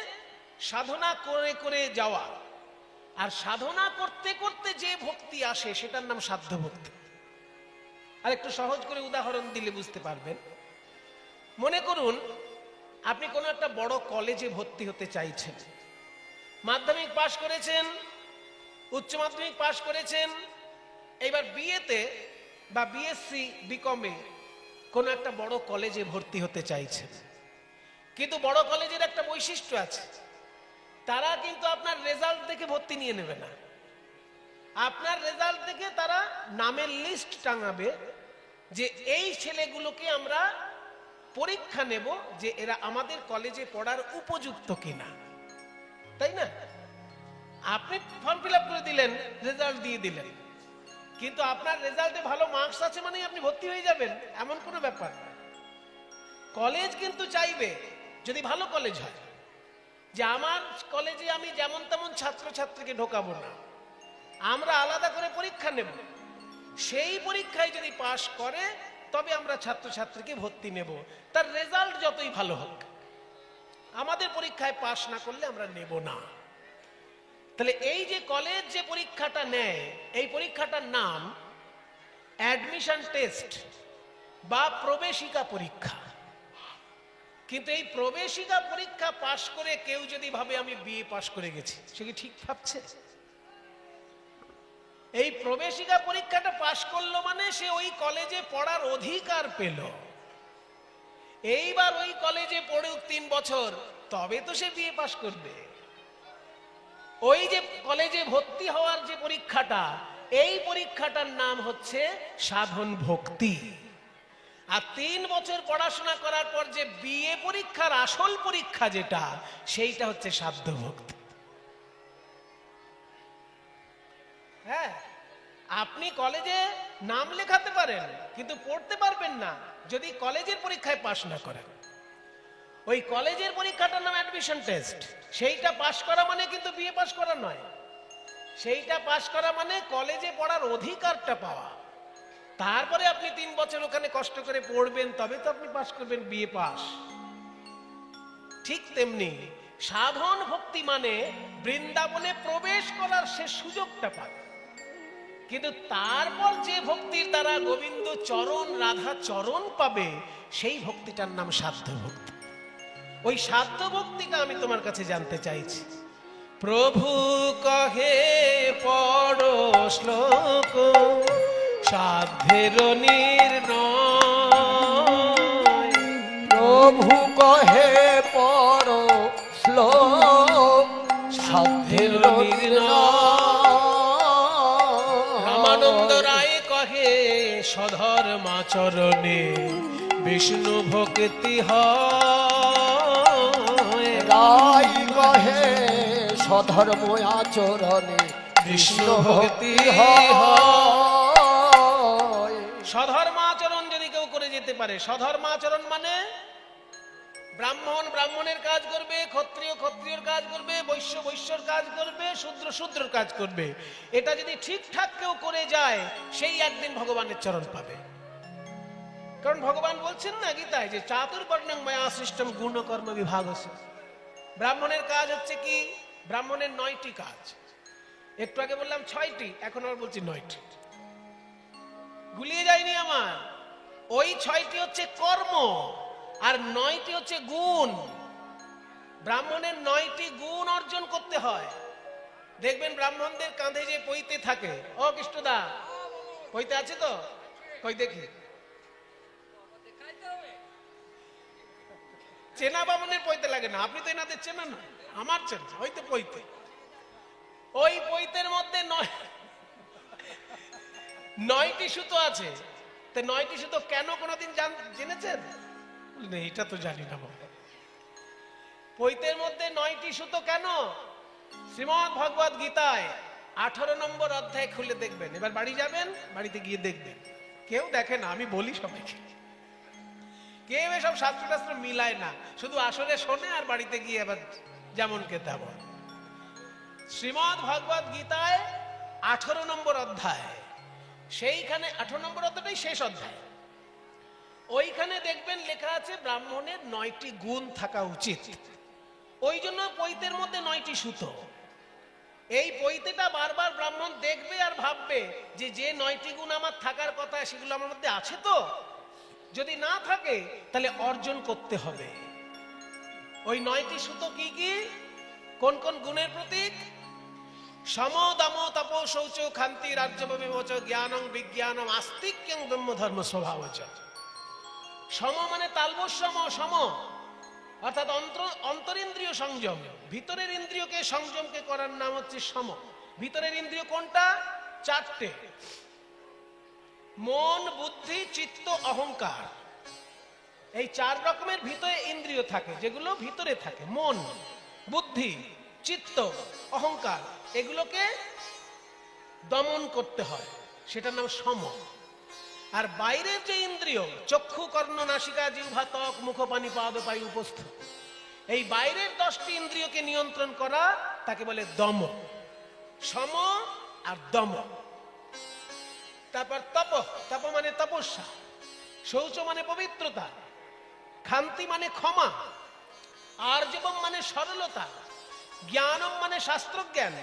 সাধনা করে করে যাওয়া, আর সাধনা করতে করতে যে ভক্তি আসে সেটার নাম সাধ্য ভক্তি। আর একটু সহজ করে উদাহরণ দিলে বুঝতে পারবেন। মনে করুন আপনি কোনো একটা বড় কলেজে ভর্তি হতে চাইছেন, মাধ্যমিক পাশ করেছেন, উচ্চ মাধ্যমিক পাশ করেছেন, এবার বিএতে বা বিএসসি বিকমে কোনো একটা বড় কলেজে ভর্তি হতে চাইছেন। কিন্তু বড় কলেজের একটা বৈশিষ্ট্য আছে, তারা কিন্তু আপনার রেজাল্ট দেখে ভর্তি নিয়ে নেবে না। আপনার রেজাল্ট দেখে তারা নামের লিস্ট টাঙাবে যে এই ছেলেগুলোকে আমরা পরীক্ষা নেব যে এরা আমাদের কলেজে পড়ার উপযুক্ত কিনা, তাই না? আপনি ফর্ম ফিল আপ করে দিলেন, রেজাল্ট দিয়ে দিলেন, কিন্তু আপনার রেজাল্টে ভালো মার্কস আছে মানে আপনি ভর্তি হয়ে যাবেন এমন কোনো ব্যাপার না। কলেজ কিন্তু চাইবে, যদি ভালো কলেজ হয়, যে আমার কলেজে আমি যেমন তেমন ছাত্রছাত্রীকে ঢোকাবো না, আমরা আলাদা করে পরীক্ষা নেব, সেই পরীক্ষায় যদি পাশ করে তবে আমরা ছাত্রছাত্রীকে ভর্তি নেব, তার রেজাল্ট যতই ভালো হোক। আমাদের পরীক্ষায় পাশ না করলে আমরা নেব না। তাহলে এই যে কলেজ যে পরীক্ষাটা নেয়, এই পরীক্ষাটার নাম অ্যাডমিশন টেস্ট বা প্রবেশিকা পরীক্ষা। কিন্তু এই প্রবেশিকা পরীক্ষা পাশ করে কেউ যদি ভাবে আমি বিএ পাশ করে গেছি, সে কি ঠিক ভাবছে? এই প্রবেশিকা পরীক্ষাটা পাশ করলো মানে সে ওই কলেজে পড়ার অধিকার পেল। এইবার ওই কলেজে পড়ুক 3 বছর, তবে তো সে বিএ পাশ করবে। ওই যে কলেজে ভর্তি হওয়ার যে পরীক্ষাটা, এই পরীক্ষাটার নাম হচ্ছে সাধন ভক্তি। আর 3 বছর পড়াশোনা করার পর যে বিএ পরীক্ষার আসল পরীক্ষা যেটা, সেইটা হচ্ছে সাধ্য ভক্তি। হ্যাঁ, আপনি কলেজে নাম লেখাতে পারেন কিন্তু পড়তে পারবেন না যদি কলেজের পরীক্ষায় পাশ না করেন। ওই কলেজের পরীক্ষাটার নাম অ্যাডমিশন টেস্ট। সেইটা পাশ করা মানে কিন্তু বিএ পাশ করা নয়। সেইটা পাশ করা মানে কলেজে পড়ার অধিকারটা পাওয়া। তারপরে আপনি 3 বছর ওখানে কষ্ট করে পড়বেন, তবে তো আপনি পাশ করবেন বিএ পাস। ঠিক তেমনি সাধন ভক্তি মানে বৃন্দাবনে প্রবেশ করার সে সুযোগটা পাবে। কিন্তু তারপর যে ভক্তির দ্বারা গোবিন্দ চরণ রাধা চরণ পাবে, সেই ভক্তিটার নাম সাধ্য ভক্তি। ওই সাধ্য ভক্তিটা আমি তোমার কাছে জানতে চাইছি। প্রভু কহে পড়ো শ্লোক সাধ্যের নির্ণয়। প্রভু কহে পড়ো শ্লোক সাধ্যের নির্ণয়। রামানন্দ রায় কহে স্বধর্মাচরণে বিষ্ণু ভক্তি হয়। রায় কহে স্বধর্ম আচরণে বিষ্ণু ভক্তি হয়। স্বধর্মাচরণ যদি কেউ করে যেতে পারে, স্বধর্মাচরণ মানে ব্রাহ্মণ ব্রাহ্মণের কাজ করবে, ক্ষত্রিয় ক্ষত্রিয়র কাজ করবে, বৈশ্য বৈশ্যর কাজ করবে, শূদ্র শূদ্রর কাজ করবে, এটা যদি ঠিকঠাক কেউ করে যায়, সেই একদিন ভগবানের চরণ পাবে। কারণ ভগবান বলছেন না গীতায় যে চাতুর্বর্ণং ময়া সৃষ্টম গুণ কর্ম বিভাগস্য। ব্রাহ্মণের কাজ হচ্ছে কি? ব্রাহ্মণের 9টি কাজ। একটু আগে বললাম 6টি, এখন আবার বলছি 9টি। গুলিয়ে যায়নি আমার। ওই 6টি হচ্ছে কর্ম আর 9টি হচ্ছে গুণ। ব্রাহ্মণের 9টি গুণ অর্জন করতে হয়। দেখবেন ব্রাহ্মণদের কাঁধে যে পৈতে থাকে, ও কৃষ্ণদা পৈতে আছে তো? কই দেখি। চেনা বামনের পৈতে লাগে না, আপনি তো এনাদের চেনা না, আমার চেনা, ওই তো পৈতে। ওই পৈতের মধ্যে 9টি সুতো আছে। তো 9টি সুতো কেন কোনোদিন জেনেছেন? এটা তো জানি না বাবা। পৈতের মধ্যে 9টি সুতো কেন? শ্রীমদ্ ভগবত গীতায় 18 নম্বর অধ্যায় খুলে দেখবেন। এবার বাড়ি যাবেন, বাড়িতে গিয়ে দেখবেন। কেউ দেখে না, আমি বলি সবাইকে। কেউ এসব শাস্ত্র শাস্ত্র মিলায় না, শুধু আসরে শোনে আর বাড়িতে গিয়ে আবার যেমন কে তেমন। শ্রীমদ্ ভগবত গীতায় 18 নম্বর অধ্যায়, সেইখানে 18 নম্বর অধ্যায়টাই শেষ অধ্যায়। ওইখানে দেখবেন লেখা আছে ব্রাহ্মণের 9টি গুণ থাকা উচিত। ওই জন্য পৈতের মধ্যে 9টি সুতো। এই পৈতেটা বারবার ব্রাহ্মণ দেখবে আর ভাববে যে যে 9টি গুণ আমার থাকার কথা, সেগুলো আমার মধ্যে আছে তো? যদি না থাকে তাহলে অর্জন করতে হবে। ওই 9টি সুতো কি কি? কোন কোন গুণের প্রতীক? সম দম তপ শৌচ ক্ষান্তি রাজ্যবিমোচ জ্ঞানং বিজ্ঞানম আস্তিক্যং ব্রহ্ম ধর্ম স্বভাবচ। সম মানে তালবস্যম, সম অর্থাৎ অন্তরিন্দ্রিয় সংযম। ভিতরের ইন্দ্রিয়কে সংযমকে করার নাম হচ্ছে সম। ভিতরের ইন্দ্রিয় কোনটা? 4টে: মন, বুদ্ধি, চিত্ত, অহংকার। এই 4 রকমের ভিতরে ইন্দ্রিয় থাকে, যেগুলো ভিতরে থাকে। মন, বুদ্ধি, চিত্ত, অহংকার, এগুলোকে দমন করতে হয়, সেটার নাম সম। আর বাইরের যে ইন্দ্রিয় চক্ষু, কর্ণ, নাসিকা, জিহ্বা, ত্বক, মুখ, পানি, পাদ, পায়ু, উপস্থ, এই বাইরের 10টি ইন্দ্রিয়কে নিয়ন্ত্রণ করা তাকে বলে দম। সম আর দম। তারপর তপ, তপ মানে তপস্যা। শৌচ মানে পবিত্রতা। ক্ষান্তি মানে ক্ষমা। আর্জবম মানে সরলতা। জ্ঞানম মানে শাস্ত্রজ্ঞান।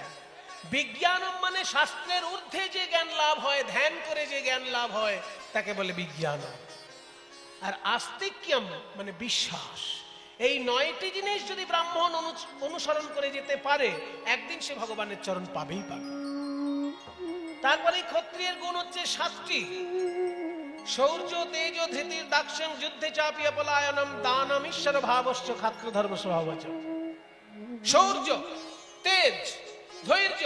বিজ্ঞানম মানে শাস্ত্রের ঊর্ধ্বে যে জ্ঞান লাভ হয়, ধ্যান করে যে জ্ঞান লাভ হয়, তাকে বলে বিজ্ঞান। আর আস্তিক্যম মানে বিশ্বাস। এই 9টি জিনিস যদি ব্রাহ্মণ অনুসরণ করে যেতে পারে, একদিন সে ভগবানের চরণ পাবেই পাবে। তারপরে ক্ষত্রিয়ের গুণ হচ্ছে 7টি: শৌর্য, তেজ, ধৃতির, দাক্ষিণ, যুদ্ধে চাপিয়া পলায়নম, দানম, ঈশ্বর ভাবশ্চ, ক্ষাত্র ধর্ম স্বভাবচ। শৌর্য, তেজ, ধৈর্য,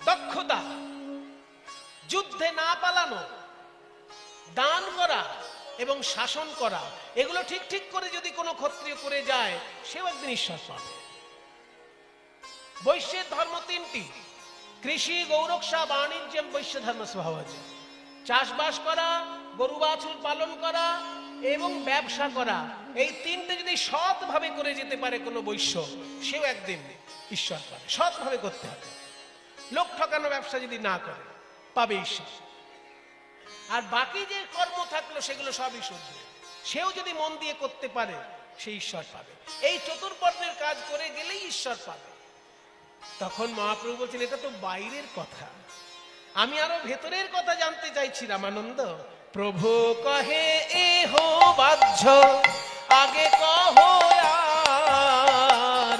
দক্ষতা, যুদ্ধে না পালানো, দান করা এবং শাসন করা, এগুলো ঠিক ঠিক করে যদি কোনো ক্ষত্রিয় করে যায়, সেও একদিন ঈশ্বর পাবে। বৈশ্যের ধর্ম 3টি: কৃষি, গৌরক্ষা, বাণিজ্যম, বৈশ্য ধর্ম স্বভাবজ। চাষবাস করা, গরু বাছুর পালন করা এবং ব্যবসা করা, এই 3টে যদি সৎভাবে করে যেতে পারে কোনো বৈশ্য, সেও একদিন ঈশ্বর পাবে। সৎভাবে করতে হবে, লোক ঠকানো ব্যবসা যদি না করে, পাবে ঈশ্বর। আর বাকি যে কর্ম থাকলো সেগুলো সবই শুদ্ধ, সেও যদি মন দিয়ে করতে পারে, সে ঈশ্বর পাবে। এই চতুর্বর্ণের কাজ করে গেলেই ঈশ্বর পাবে। তখন মহাপ্রভু বলছেন, এটা তো বাইরের কথা, আমি আরো ভেতরের কথা জানতে চাইছি রামানন্দ। প্রভু কহে এহ বাহ্য, আগে কহো আর,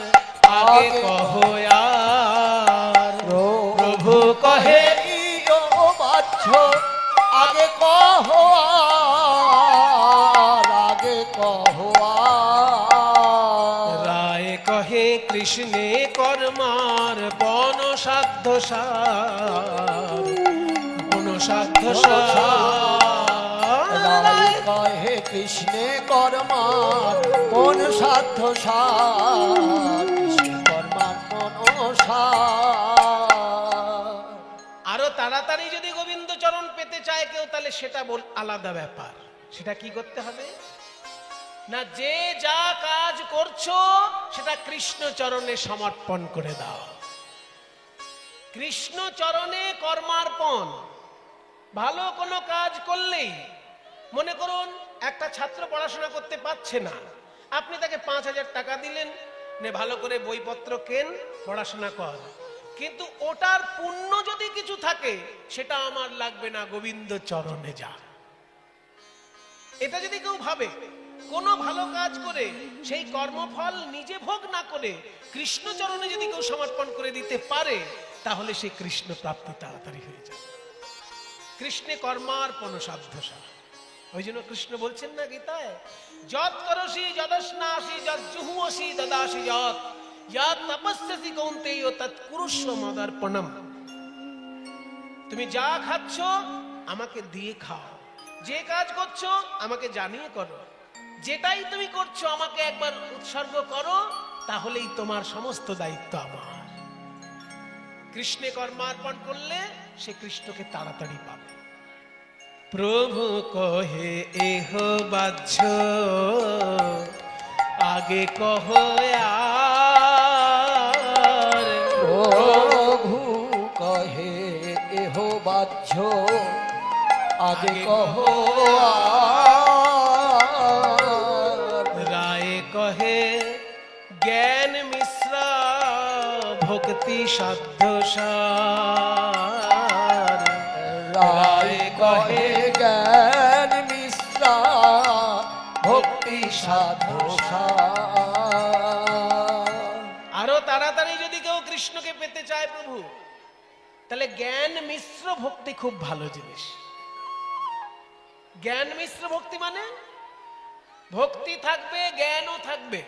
আগে কহো আর। প্রভু কহে বাহ্য, আগে কহো আর, আগে কহো আর। রায় কহে কৃষ্ণে কর্মার পন সাধ্য সার, পন সাধ্য সার। রায় কহে কৃষ্ণে কর্মার কোন সাধ্য সার, কৃষ্ণে কর্মার কোন সার। আরো তাড়াতাড়ি যদি গোবিন্দ চরণ পেতে চায় কেউ, তাহলে সেটা আলাদা ব্যাপার। সেটা কি করতে হবে না, যে যা কাজ করছো সেটা কৃষ্ণ চরণে সমর্পণ করে দাও। কৃষ্ণ চরণে কর্মার্পণ। ভালো কোনো কাজ করলেই, মনে করুন একটা ছাত্র পড়াশোনা করতে পারছে না, আপনি তাকে 5,000 টাকা দিলেন, নে ভালো করে বইপত্র কেন, পড়াশোনা কর। কিন্তু ওটার পুণ্য যদি কিছু থাকে, সেটা আমার লাগবে না, গোবিন্দ চরণে যা। এটা যদি কেউ ভাবে, কোনো ভালো কাজ করে সেই কর্মফল নিজে ভোগ না করে কৃষ্ণ চরণে যদি কেউ সমর্পণ করে দিতে পারে, তাহলে সে কৃষ্ণ প্রাপ্তি তাড়াতাড়ি হয়ে যাবে। কৃষ্ণে কর্মার্পণ সাধ্যসা। ওই জন্য কৃষ্ণ বলছেন না গীতায়, যৎ করসি যদস্নাসি যৎ জুহুসি দদাসি যৎ, যৎ তপস্যসি কৌন্তেয় তৎ কুরুষ্ব মদর্পণম। তুমি যা খাচ্ছ আমাকে দিয়ে খাও, যে কাজ করছো আমাকে জানিয়ে করো, যেটাই তুমি করছো আমাকে একবার উৎসর্গ করো, তাহলেই তোমার সমস্ত দায়িত্ব আমার। কৃষ্ণে কর্মার্পণ করলে সে কৃষ্ণকে তাড়াতাড়ি পাবে। প্রভু কহে এহ বাহ্য, আগে কহ আর। প্রভু কহে এহ বাহ্য, আগে কহো আর। রায় কহে জ্ঞান মিশ্রা ভক্তি সাধ্য সার। রায় কহে জ্ঞান মিশ্রা ভক্তি সাধু সার। আরো তাড়াতাড়ি যদি কেউ কৃষ্ণকে পেতে চায় প্রভু, তাহলে জ্ঞান মিশ্র ভক্তি খুব ভালো জিনিস। জ্ঞান মিশ্র ভক্তি মানে ভক্তি থাকবে, জ্ঞানও থাকবে।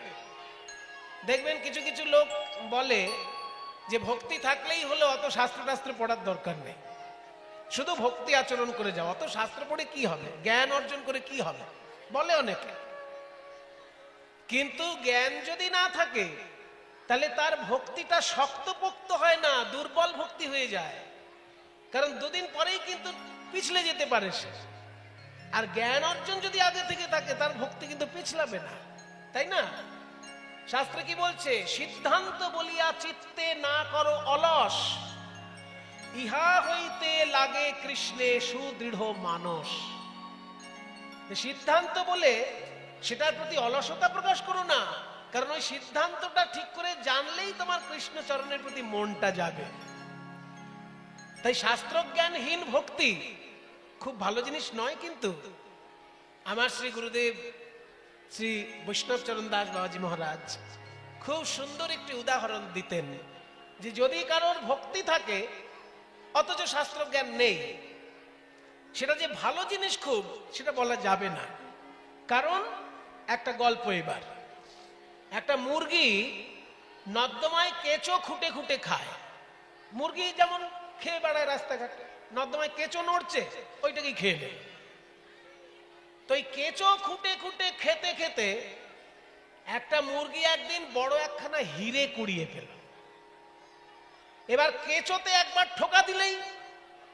দেখবেন কিছু কিছু লোক বলে যে ভক্তি থাকলেই হলো, অত শাস্ত্র টাস্ত্র পড়ার দরকার নেই, শুধু ভক্তি আচরণ করে যাও, অত শাস্ত্র পড়ে কি হবে, জ্ঞান অর্জন করে কি হবে, বলে অনেকে। কিন্তু জ্ঞান যদি না থাকে, তাহলে তার ভক্তিটা শক্তপোক্ত হয় না, দুর্বল ভক্তি হয়ে যায়। কারণ দুদিন পরেই কিন্তু পিছলে যেতে পারে সে। আর জ্ঞান অর্জন যদি আগে থেকে থাকে, তার ভক্তি কিন্তু পিছলাবে না, তাই না? শাস্ত্রে কি বলছে, সিদ্ধান্ত বলিয়া চিত্তে না করো অলস, ইহা হইতে লাগে কৃষ্ণে সুদৃঢ় মানস। সিদ্ধান্ত বলে সেটার প্রতি অলসতা প্রকাশ করো না, কারণ ওই সিদ্ধান্তটা ঠিক করে জানলেই তোমার কৃষ্ণ চরণের প্রতি মনটা যাবে। তাই শাস্ত্রজ্ঞানহীন ভক্তি খুব ভালো জিনিস নয়। কিন্তু আমার শ্রী গুরুদেব শ্রী বৈষ্ণবচরণ দাস বাবাজি মহারাজ খুব সুন্দর একটি উদাহরণ দিতেন যে যদি কারোর ভক্তি থাকে অথচ শাস্ত্র জ্ঞান নেই, সেটা যে ভালো জিনিস খুব সেটা বলা যাবে না। কারণ একটা গল্প, এবার একটা মুরগি নর্দমায় কেঁচো খুঁটে খুঁটে খায়। মুরগি যেমন খেয়ে বেড়ায় রাস্তাঘাটে, নর্দমায় কেঁচো নড়ছে ওইটাকেই খেয়ে নেয়। তো এই কেঁচো খুঁটে খুঁটে খেতে খেতে একটা মুরগি একদিন বড় একখানা হিরে কুড়িয়ে পেল। এবার কেঁচোতে একবার ঠোকা দিলেই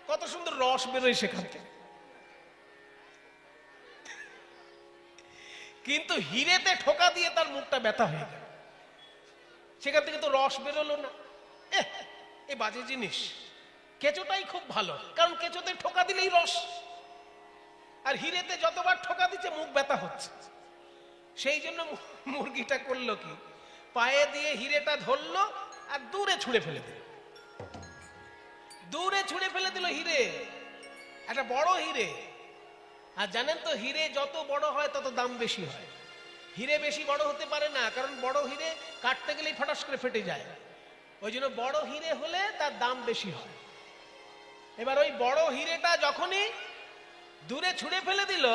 কত সুন্দর রস বেরোয় সেখান থেকে, কিন্তু হিরেতে ঠোকা দিয়ে তার মুখটা ব্যথা হয়ে গেল, সেখান থেকে তো রস বেরোলো না। এ বাজে জিনিস। কেঁচোটাই খুব ভালো, কারণ কেঁচোতে ঠোকা দিলেই রস, আর হিরেতে যতবার ঠোকা দিচ্ছে মুখ ব্যথা হচ্ছে। সেই জন্য মুরগিটা করলো কি, পায়ে দিয়ে হিরেটা ধরলো আর দূরে ছুঁড়ে ফেলে দিল। দূরে ছুঁড়ে ফেলে দিল হিরে, একটা বড় হিরে। আর জানেন তো হিরে যত বড় হয় তত দাম বেশি হয়। হিরে বেশি বড় হতে পারে না, কারণ বড় হিরে কাটতে গেলেই ফটাস করে ফেটে যায়। ওই জন্য বড় হিরে হলে তার দাম বেশি হয়। এবার ওই বড় হিরেটা যখনই দূরে ছুঁড়ে ফেলে দিল,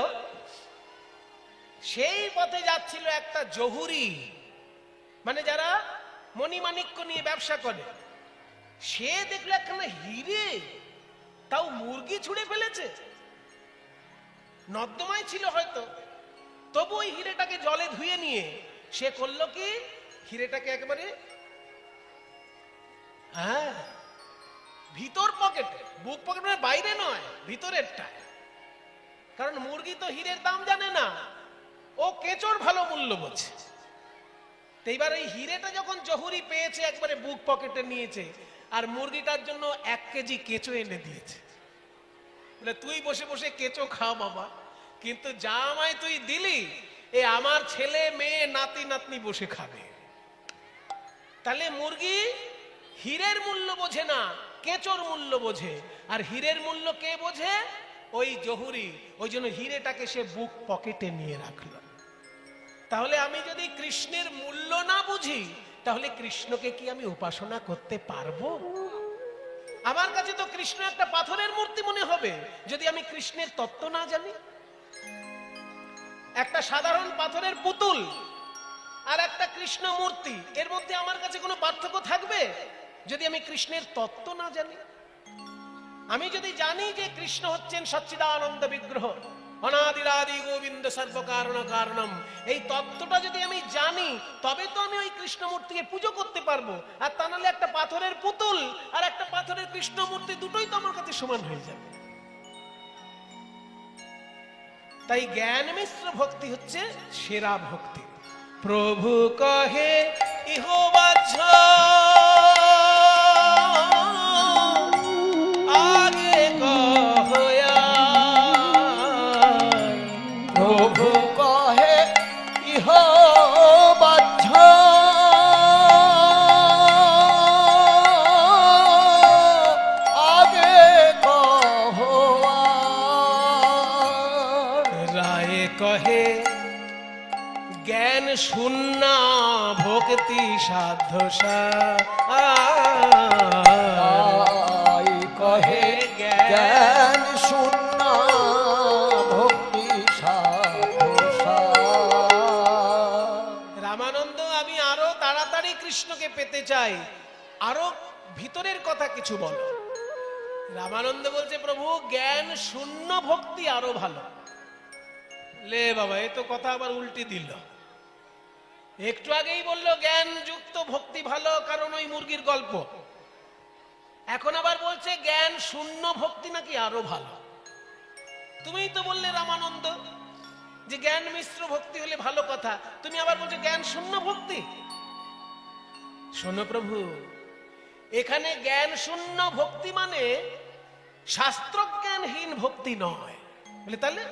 সেই পথে যাচ্ছিল একটা জহুরি, মানে যারা মণিমাণিক্য নিয়ে ব্যবসা করে। সে দেখলো একখানা হিরে, তাও মুরগি ছুঁড়ে ফেলেছে। নর্দমায় ছিল হয়তো, তবু ওই হিরেটাকে জলে ধুয়ে নিয়ে সে করলো কি, হিরেটাকে একেবারে ভিতর পকেটে, বুক পকেট মানে বাইরে নয়, ভিতরেরটা। কারণ মুরগি তো হীরের দাম জানে না, ও কেঁচোর ভালো মূল্য বোঝে। এইবার এই হিরেটা যখন জহুরি পেয়েছে, একবারে বুক পকেটে নিয়েছে, আর মুরগিটার জন্য 1 কেজি কেঁচো এনে দিয়েছে। বলে তুই বসে বসে কেঁচো খা বাবা, কিন্তু যা আমায় তুই দিলি, এ আমার ছেলে মেয়ে নাতি নাতনি বসে খাবে। তাহলে মুরগি হীরের মূল্য বোঝে না, কেঁচোর মূল্য বোঝে। আর হীরের মূল্য কে বোঝে? ওই জহুরি। ওই জন্য হিরেটাকে সে বুক পকেটে নিয়ে রাখলো। তাহলে আমি যদি কৃষ্ণের মূল্য না বুঝি, তাহলে কৃষ্ণকে কি আমি উপাসনা করতে পারবো? আমার কাছে তো কৃষ্ণ একটা পাথরের মূর্তি মনে হবে যদি আমি কৃষ্ণের তত্ত্ব না জানি। একটা সাধারণ পাথরের পুতুল আর একটা কৃষ্ণ মূর্তি, এর মধ্যে আমার কাছে কোনো পার্থক্য থাকবে যদি আমি কৃষ্ণের তত্ত্ব না জানি? আমি যদি জানি যে কৃষ্ণ হচ্ছেন সচ্চিদানন্দ বিগ্রহ, অনাদিরাদি গোবিন্দ সর্বকারণ কারণম, এই তত্ত্বটা যদি আমি জানি, তবে তো আমি ওই কৃষ্ণ মূর্তিকে পুজো করতে পারবো। আর তা নাহলে একটা পাথরের পুতুল আর একটা পাথরের কৃষ্ণ মূর্তি দুটোই তো আমার কাছে সমান হয়ে যাবে। তাই জ্ঞান মিশ্র ভক্তি হচ্ছে সেরা ভক্তি। প্রভু কহে ইহো বাহ্য আগে কহয়া, প্রভু কহে ইহো বাহ্য আগে কহয়া, রায় কহে জ্ঞান শূন্য ভক্তি সাধ্য কহে জ্ঞান শূন্য ভক্তি সাধসা। রামানন্দ, আমি আরো তাড়াতাড়ি কৃষ্ণকে পেতে চাই, আরো ভিতরের কথা কিছু বলো। রামানন্দ বলছে, প্রভু জ্ঞান শূন্য ভক্তি আরো ভালো। লে বাবা, এ তো কথা আবার উল্টে দিল। একটু আগেই বললো জ্ঞান যুক্ত ভক্তি ভালো, কারণ ওই মুরগির গল্প। এখন আবার বলছে জ্ঞান শূন্য ভক্তি নাকি আরো ভালো। তুমিই তো বললে রামানন্দ যে জ্ঞান মিশ্র ভক্তি হলে ভালো কথা, তুমি আবার বলছো জ্ঞান শূন্য ভক্তি। শোনো প্রভু, এখানে জ্ঞান শূন্য ভক্তি মানে শাস্ত্রজ্ঞানহীন ভক্তি নয়। বলে তাহলে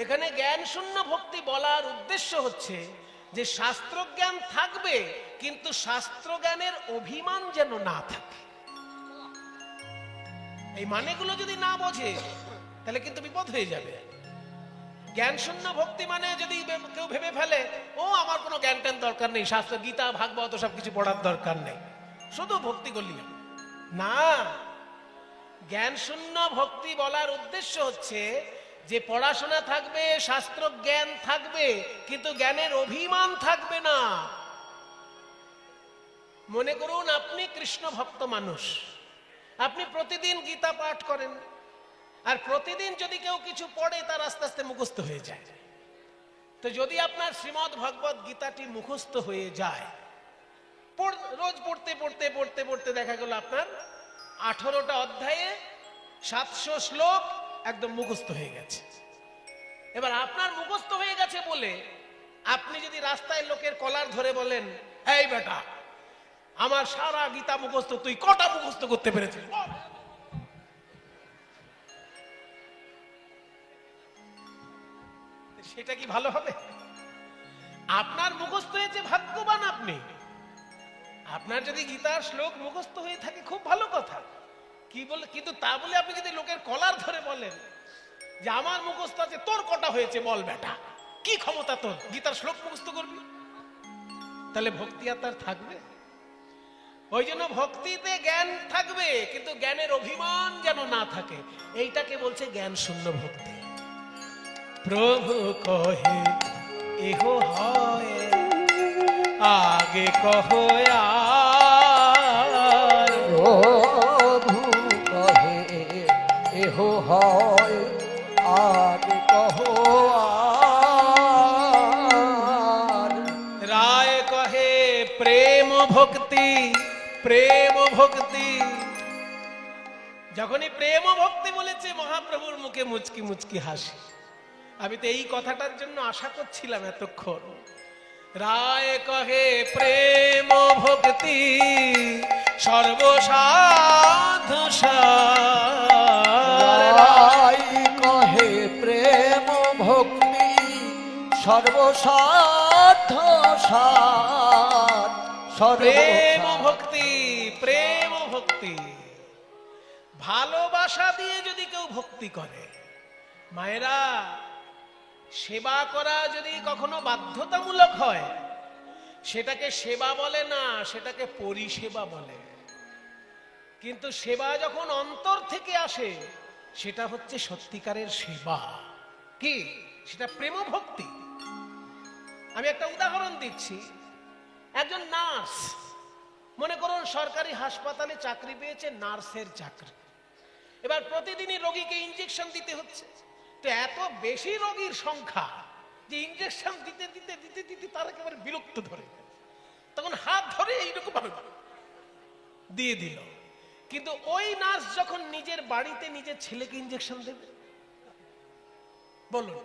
এখানে জ্ঞান শূন্য ভক্তি বলার উদ্দেশ্য হচ্ছে যে শাস্ত্রজ্ঞান থাকবে, কিন্তু শাস্ত্রজ্ঞানের অভিমান যেন না থাকে। এই মানেগুলো যদি না বোঝে তাহলে কিন্তু বিপদ হয়ে যাবে। জ্ঞান শূন্য ভক্তি মানে যদি কেউ ভেবে ফেলে ও আমার কোনো জ্ঞান ট্যান দরকার নেই, শাস্ত্র গীতা ভাগবত সব কিছু পড়ার দরকার নেই, শুধু ভক্তি করলি না। জ্ঞান শূন্য ভক্তি বলার উদ্দেশ্য হচ্ছে যে পড়াশোনা থাকবে, শাস্ত্র জ্ঞান থাকবে, কিন্তু জ্ঞানের অভিমান থাকবে না। মনে করুন আপনি কৃষ্ণ ভক্ত মানুষ, আপনি প্রতিদিন গীতা পাঠ করেন, আর প্রতিদিন যদি কেউ কিছু পড়ে তার আস্তে আস্তে মুখস্থ হয়ে যায়। তো যদি আপনার শ্রীমদ্ ভগবত গীতাটি মুখস্থ হয়ে যায়, রোজ পড়তে পড়তে পড়তে পড়তে দেখা গেল আপনার 18টা অধ্যায়ে 700 শ্লোক একদম মুখস্থ হয়ে গেছে। এবার আপনার মুখস্থ হয়ে গেছে বলে আপনি যদি রাস্তায় লোকের কলার ধরে বলেন, এই বেটা আমার সারা গীতা মুখস্থ, তুই কটা মুখস্থ করতে পেরেছিস? সেটা কি ভালো হবে? আপনার মুখস্থ হয়েছে, ভাগ্যবান আপনি। আপনার যদি গীতার শ্লোক মুখস্থ হয়ে থাকে খুব ভালো কথা, কি বলে, কিন্তু তা বলে আপনি যদি লোকের কলার ধরে বলেন যে আমার মুখস্থ আছে, তোর কটা হয়েছে বল বেটা, কি ক্ষমতা তোর গীতার শ্লোক মুখস্থ করবি? তাহলে ভক্তি আর তার থাকবে? ওই জন্য ভক্তিতে জ্ঞান থাকবে, কিন্তু জ্ঞানের অভিমান যেন না থাকে, এইটাকে বলছে জ্ঞান শূন্য ভক্তি। প্রভু কহে এহ হয় আগে কহো আর, প্রভু কহে এহ হয় আগে কহো আর, রায় কহে প্রেম ভক্তি, প্রেম ভক্তি। যখনই প্রেম ভক্তি বলেছে মহাপ্রভুর মুখে মুচকি মুচকি হাসি। আমি তো এই কথাটার জন্য আশা করছিলাম এতক্ষণ। রায় কহে প্রেম ভক্তি সর্বসাধু সার, রায় কহে প্রেম ভক্তি সর্বসাধ্য সার, প্রেম ভক্তি, প্রেম ভক্তি। ভালোবাসা দিয়ে যদি কেউ ভক্তি করে, মায়েরা, সেবা করা যদি কখনো বাধ্যতামূলক হয় সেটাকে সেবা বলে না, সেটাকে পরিষেবা বলে। কিন্তু সেবা যখন অন্তর থেকে আসে সেটা হচ্ছে সত্যিকারের সেবা। কি সেটা? প্রেম ভক্তি। আমি একটা উদাহরণ দিচ্ছি। একজন নার্স, মনে করুন সরকারি হাসপাতালে চাকরি পেয়েছে, নার্সের চাকরি। এবার প্রতিদিনই রোগীকে ইনজেকশন দিতে হচ্ছে। তো এত বেশি রোগীর সংখ্যা যে ইনজেকশন দিতে দিতে দিতে দিতে তার একেবারে বিরক্ত ধরে, তখন হাত ধরে এইরকম ভাবে দিয়ে দিল। কিন্তু ওই নার্স যখন নিজের বাড়িতে নিজের ছেলেকে ইনজেকশন দেবে, বলুন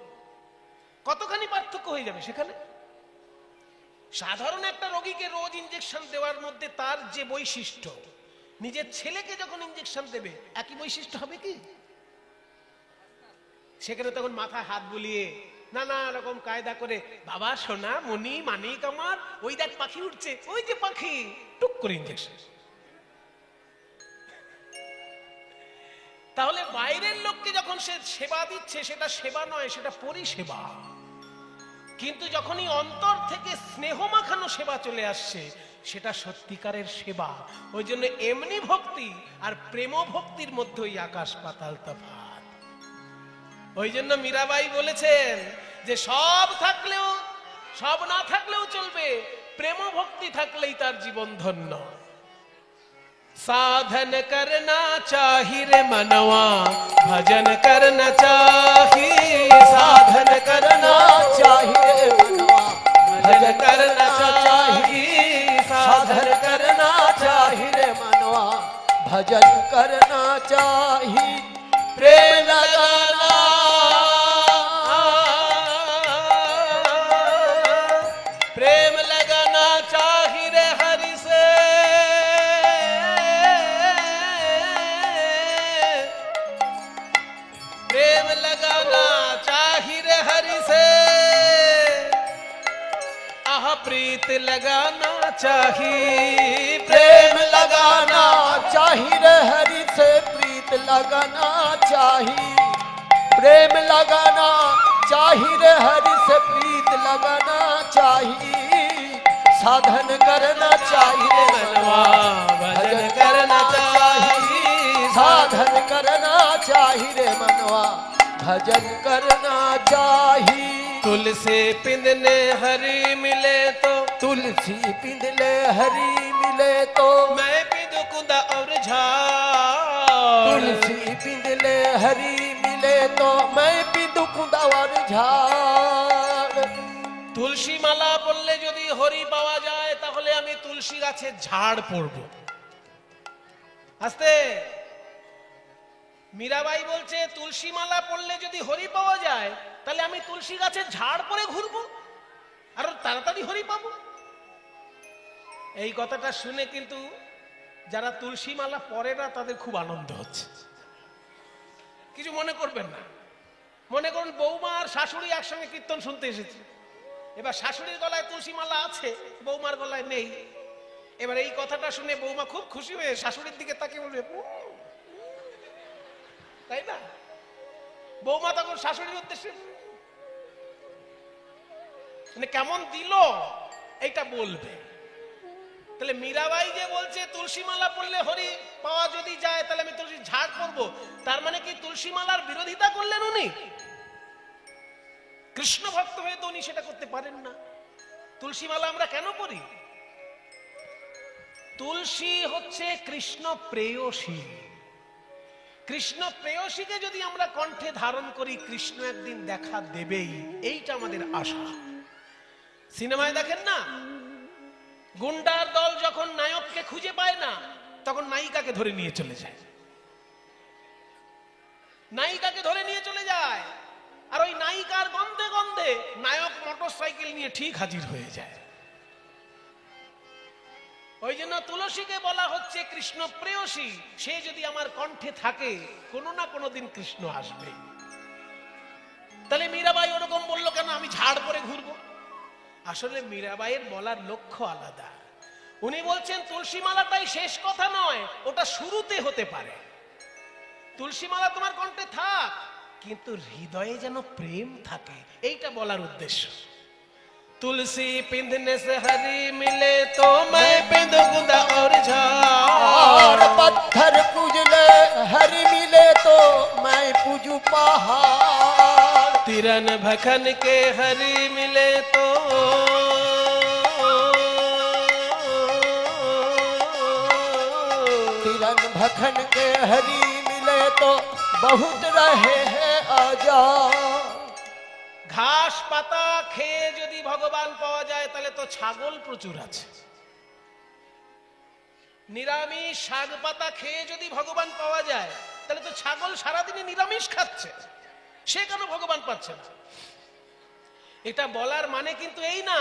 কতখানি পার্থক্য হয়ে যাবে সেখানে? সাধারণ একটা রোগীকে রোজ ইনজেকশন দেওয়ার মধ্যে তার যে বৈশিষ্ট্য, নিজের ছেলেকে যখন ইনজেকশন দেবে একই বৈশিষ্ট্য হবে কি? সেখানে তখন মাথায় হাত বুলিয়ে নানা রকম কায়দা করে, বাবা সোনা মনি মানিক আমার, ওই দেখ পাখি উঠছে, ওই যে পাখি, টুক করে ইনজেকশন। তাহলে বাইরের লোককে যখন সে সেবা দিচ্ছে সেটা সেবা নয়, সেটা পরিষেবা। কিন্তু যখনই অন্তর থেকে স্নেহ মাখানো সেবা চলে আসছে সেটা সত্যিকারের সেবা। ওই জন্য এমনি ভক্তি আর প্রেম ভক্তির মধ্যে ওই আকাশ পাতাল তফাৎ। ওই জন্য মীরাবাই বলেছেন যে সব থাকলেও, সব না থাকলেও চলবে, প্রেম ভক্তি থাকলেই তার জীবন ধন্য। साधन करना चाहिए रे मनवा, भजन करना चाहिए, साधन करना चाहिए मनवा, भजन करना चाहिए, साधन करना चाहिए रे मनवा, भजन करना चाहिए, प्रेम लगाना, प्रेम लगाना चाहिए रे हरि से, प्रेम लगाना चाहिए रे हरि से, आह प्रीत लगाना चाहिए, प्रेम लगाना चाहिए रे हरि से, प्रीत लगाना चाहिए, प्रेम लगाना चाहिए रे हरि से प्रीत लगाना चाहिए, साधन करना चाहिए मनवा भजन करना चाहिए, साधन करना चाहिए रे मनवा भजन करना चाहिए। तुलसी पिंदने हरि मिले तो, तुलसी पिंदले हरि मिले तो, मैं पिंदु कुंदा और झाड़। तुलसी पिंदले हरि मिले तो, मैं पिंदु कुंदा और झाड़। তুলসী মালা পড়লে যদি হরি পাওয়া যায় তাহলে আমি তুলসী গাছের ঝাড় পড়ব। আস্তে মীরাবাই বলছে তুলসী মালা পড়লে যদি হরি পাওয়া যায় তাহলে আমি তুলসী গাছের ঝাড় পরে ঘুরবো, আরো তাড়াতাড়ি হরি পাবো। এই কথাটা শুনে কিন্তু যারা তুলসী মালা পরে না তাদের খুব আনন্দ হচ্ছে। কিছু মনে করবেন না, মনে করুন বৌমা আর শাশুড়ি একসঙ্গে কীর্তন শুনতে এসেছে, এবার শাশুড়ির গলায় তুলসী মালা আছে, বৌমার গলায় নেই। এবার এই কথাটা শুনে বৌমা খুব খুশি হয়ে শাশুড়ির দিকে তাকিয়ে বলবে, তাই না? বৌমা তখন শাশুড়ির উদ্দেশ্যে মানে কেমন দিল এইটা বলবে। তাহলে মীরাবাই যে বলছে তুলসী মালা পড়লে হরি পাওয়া যদি যায় তাহলে আমি তুলসী ঝাড় পরবো, তার মানে কি তুলসী মালার বিরোধিতা করলেন উনি? কৃষ্ণ ভক্ত হয়ে তো উনি সেটা করতে পারেন না। তুলসী মালা আমরা কেন পড়ি? তুলসী হচ্ছে কৃষ্ণ প্রেয়সী। কৃষ্ণ প্রেয়সীকে যদি আমরা কণ্ঠে ধারণ করি কৃষ্ণ একদিন দেখা দেবেই, এইটা আমাদের আশা। সিনেমায় দেখেন না, গুন্ডার দল যখন নায়ককে খুঁজে পায় না তখন নায়িকাকে ধরে নিয়ে চলে যায়, নায়িকাকে ধরে নিয়ে চলে যায়, আর ওই নায়িকার গন্ধে গন্ধে নায়ক মোটরসাইকেল নিয়ে ঠিক হাজির হয়ে যায়। ওই জন্য তুলসীকে বলা হচ্ছে কৃষ্ণ প্রেয়সী। সে যদি আমার কণ্ঠে থাকে কোনো না কোনো দিন কৃষ্ণ আসবে। তাহলে মীরাবাই ওরকম বললো কেন আমি ঝাড় পরে ঘুরবো? আসলে মীরাবাইয়ের বলার লক্ষ্য আলাদা। উনি বলছেন তুলসী মালাটাই শেষ কথা নয়, ওটা শুরুতে হতে পারে। তুলসী মালা তোমার কণ্ঠে থাক, কিন্তু হৃদয়ে যেন প্রেম থাকে, এইটা বলার উদ্দেশ্য। तुलसी पिंधने से हरी मिले तो मैं पिंदु कुंदा और झाड़। पत्थर पूजले हरि मिले तो मैं पूजू पहाड़। तिरन भखन के हरी मिले तो, तिरन भखन के हरि मिले तो बहुत रहे हैं आजाद। ঘাস পাতা খেয়ে যদি ভগবান পাওয়া যায় তাহলে তো ছাগল প্রচুর আছে। নিরামিষ শাক পাতা খেয়ে যদি ভগবান পাওয়া যায় তাহলে তো ছাগল সারাদিনে নিরামিষ খাচ্ছে, সে কেন ভগবান পাচ্ছে না? এটা বলার মানে কিন্তু এই না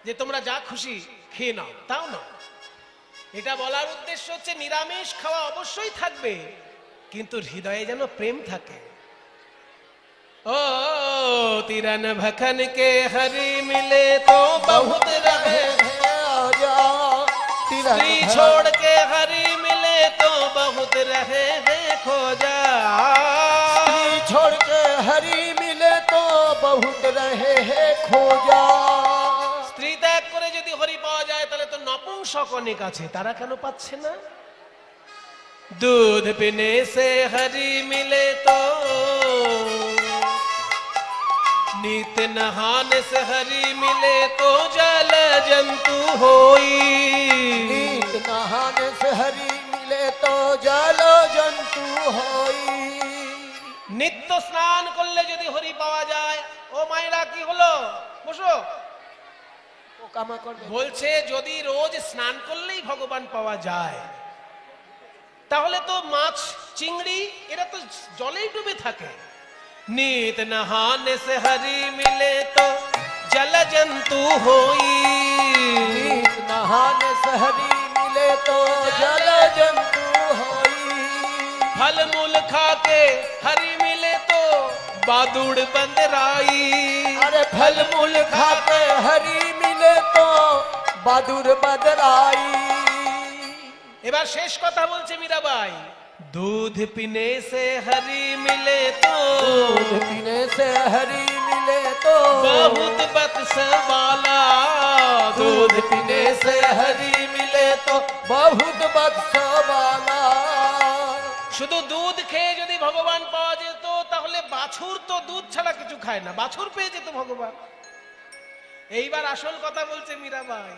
যে তোমরা যা খুশি খেয়ে নাও, তাও না। এটা বলার উদ্দেশ্য হচ্ছে নিরামিষ খাওয়া অবশ্যই থাকবে, কিন্তু হৃদয়ে যেন প্রেম থাকে। ओ तिरन भखन के हरी मिले तो बहुत रहे स्त्री छोड़ के हरी मिले तो बहुत रहे हैं खोजा। स्त्री छोड़ के हरी मिले तो बहुत रहे हैं खोजा। স্ত্রী ত্যাগ করে যদি হরি পাওয়া যায় তাহলে তো নপুংসক অনেক আছে, তারা কেন পাচ্ছে না? दूध पीने से हरी मिले तो, नित नहाने से हरी मिले तो जल जंतु होई। नित नहाने से हरी मिले तो जल जंतु होई। নিত্য স্নান করলে যদি হরি পাওয়া যায়, ও মায়েরা কি হলো, বসো, বলছে যদি রোজ স্নান করলেই ভগবান পাওয়া যায় তাহলে তো মাছ চিংড়ি এরা তো জলেই ডুবে থাকে। নিত নহানে সে হরি মিলে তো জল জন্তু হই। नित नहाने से हरी मिले तो जल जंतु होई। फल मूल खा के हरी मिले तो बादुड़ बंदराई। अरे फल मूल खा के हरी मिले तो बादुड़ बदराई। এবার শেষ কথা বলছে মীরাবাই, दूध पीने से हरी मिले तो, दूध पीने से हरी मिले तो बहुत बत्स वाला दूध पीने से हरि मिले तो बहुत बत्स वाला। শুধু দুধ খেয়ে যদি ভগবান পাওয়া যেত তাহলে বাছুর তো দুধ ছাড়া কিছু খায় না, বাছুর পেয়ে যেত ভগবান। এইবার আসল কথা বলছে মীরাবাই।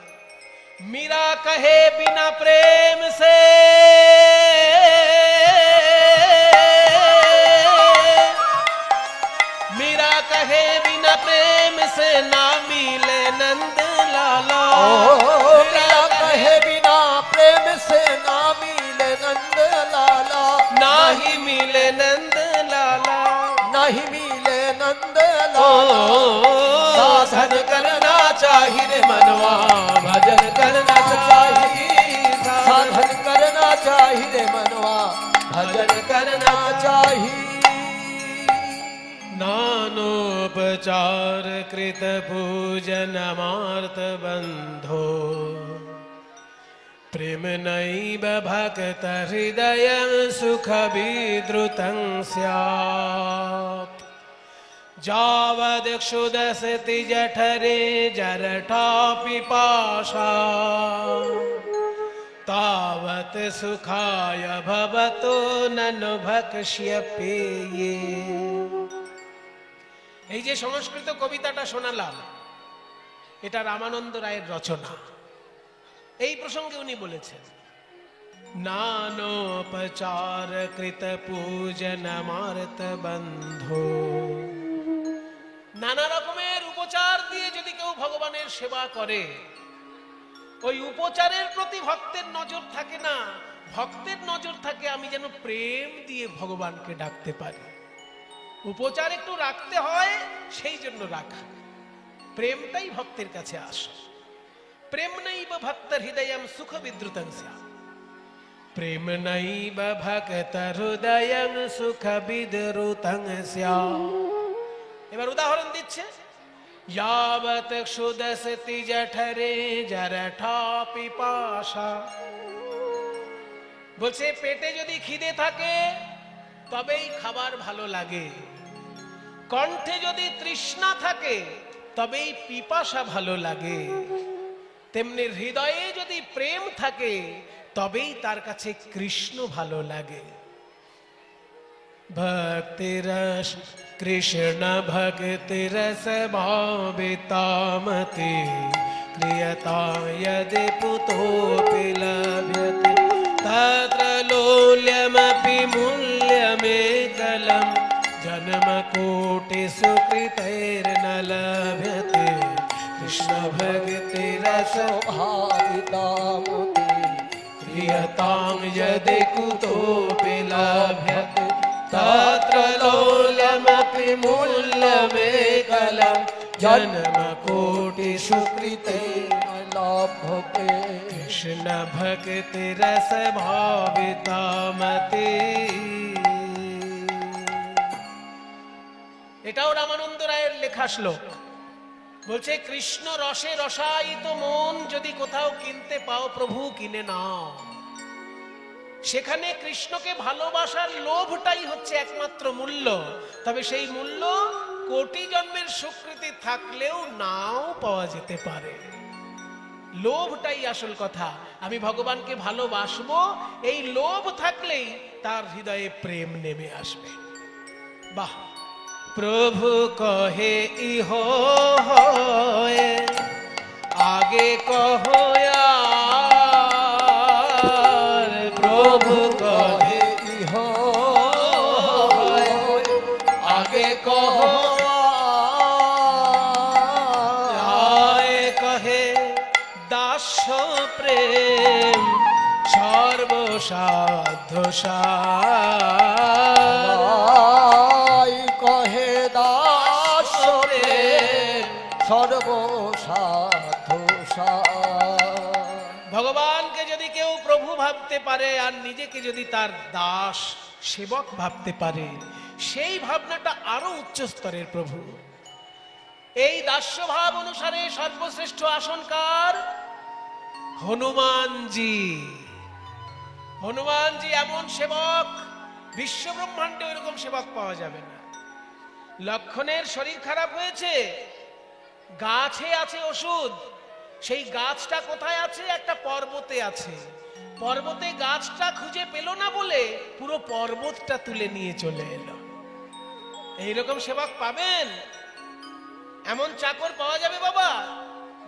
मीरा कहे बिना प्रेम से मीरा कहे बिना प्रेम से ना मिले नंद लाला। मीरा कहे बिना प्रेम से ना मिले नंद लाला। ना ही मिले नंद लाला, नहीं मिले नंद लाला। साधन करना चाहिए मनवा, भजन करना चाहिए, साधन करना चाहिए मनवा, भजन करना चाहिए। नानोपचार कृत पूजन मार्त बंधो, प्रेम नैव भक्त हृदय सुख विद्रुतं स्यात्। जावदक्षुदसति जठरे जरठा पिपाशा, तावत सुखाय भवतो ननु भक्ष्यपेये। এই যে সংস্কৃত কবিতাটা শোনালাম, এটা রামানন্দ রায়ের রচনা। এই প্রসঙ্গে উনি বলেছেন, নানোপচার কৃত পূজন মার্ত বন্ধো। নানা রকমের উপচার দিয়ে যদি কেউ ভগবানের সেবা করে, ওই উপচারের প্রতি ভক্তের নজর থাকে না, ভক্তের নজর থাকে আমি যেন প্রেম দিয়ে ভগবানকে ডাকতে পারি। উপচার একটু রাখতে হয়, সেই জন্য রাখা। প্রেমটাই ভক্তের কাছে আসে। প্রেম নৈব ভক্ত হৃদয়ম সুখ বিদ্রুতং স্যাৎ। প্রেম নৈব ভক্ত হৃদয়ম সুখ বিদ্রুতং স্যাৎ। এবার উদাহরণ দিচ্ছে, यावत क्षुदसति जठरे जरठा पिपाशा। বলছে পেটে যদি খিদে থাকে তবেই খাবার ভালো লাগে, কণ্ঠে যদি তৃষ্ণা থাকে তবেই পিপাসা ভালো লাগে, তেমনি হৃদয়ে যদি প্রেম থাকে তবেই তার কাছে কৃষ্ণ ভালো লাগে। भक्तिरस कृष्ण भक्तिरस भावितामति, क्रियता यदि पुतोऽपि लभ्यते, तत्र लोल्यमपि मूल्यमेकलं, जन्मकोटिषु कृतैर्न लभ्यते। कृष्ण भक्तिरस भावितामति, क्रियतां यदि कुतोऽपि लभ्यते, तत्र लोल्यमपि मूल्यमेकलं, जन्मकोटिषु कृतैर्न लभ्यते। कृष्ण भक्तिरस भावितामति। এটাও রামানন্দ রায়ের লেখা শ্লোক। বলছে কৃষ্ণ রসে রসায়িত মন যদি কোথাও কিনতে পাও প্রভু কিনে নাও। সেখানে কৃষ্ণকে ভালোবাসার লোভটাই হচ্ছে একমাত্র মূল্য। তবে সেই মূল্য কোটি জন্মের স্বীকৃতি থাকলেও নাও পাওয়া যেতে পারে। লোভটাই আসল কথা। আমি ভগবানকে ভালোবাসবো, এই লোভ থাকলেই তার হৃদয়ে প্রেম নেমে আসবে। বাহ! প্রভু কহে ইহো হয়, আগে কহো আর। প্রভু কহে ইহো হয়, আগে কহো আর। কহে দাস্য প্রেম সর্বসাধ্য সার। কহে দাস প্রেম সর্বসাধ্য সার। ভগবানকে যদি কেউ প্রভু ভাবতে পারে আর নিজেকে যদি তার দাস সেবক ভাবতে পারে, সেই ভাবনাটা আরো উচ্চ স্তরের প্রভু। এই দাস্য ভাব অনুসারে সর্বশ্রেষ্ঠ আসনকার হনুমানজি। হনুমানজি এমন সেবক, বিশ্ব ব্রহ্মাণ্ডে ওইরকম সেবক পাওয়া যাবে না। লক্ষণের শরীর খারাপ হয়েছে, গাছে আছে ওষুধ, সেই গাছটা কোথায় আছে? একটা পর্বতে আছে। পর্বতে গাছটা খুঁজে পেল না বলে পুরো পর্বতটা তুলে নিয়ে চলে এলো। এইরকম সেবক পাবেন? এমন চাকর পাওয়া যাবে? বাবা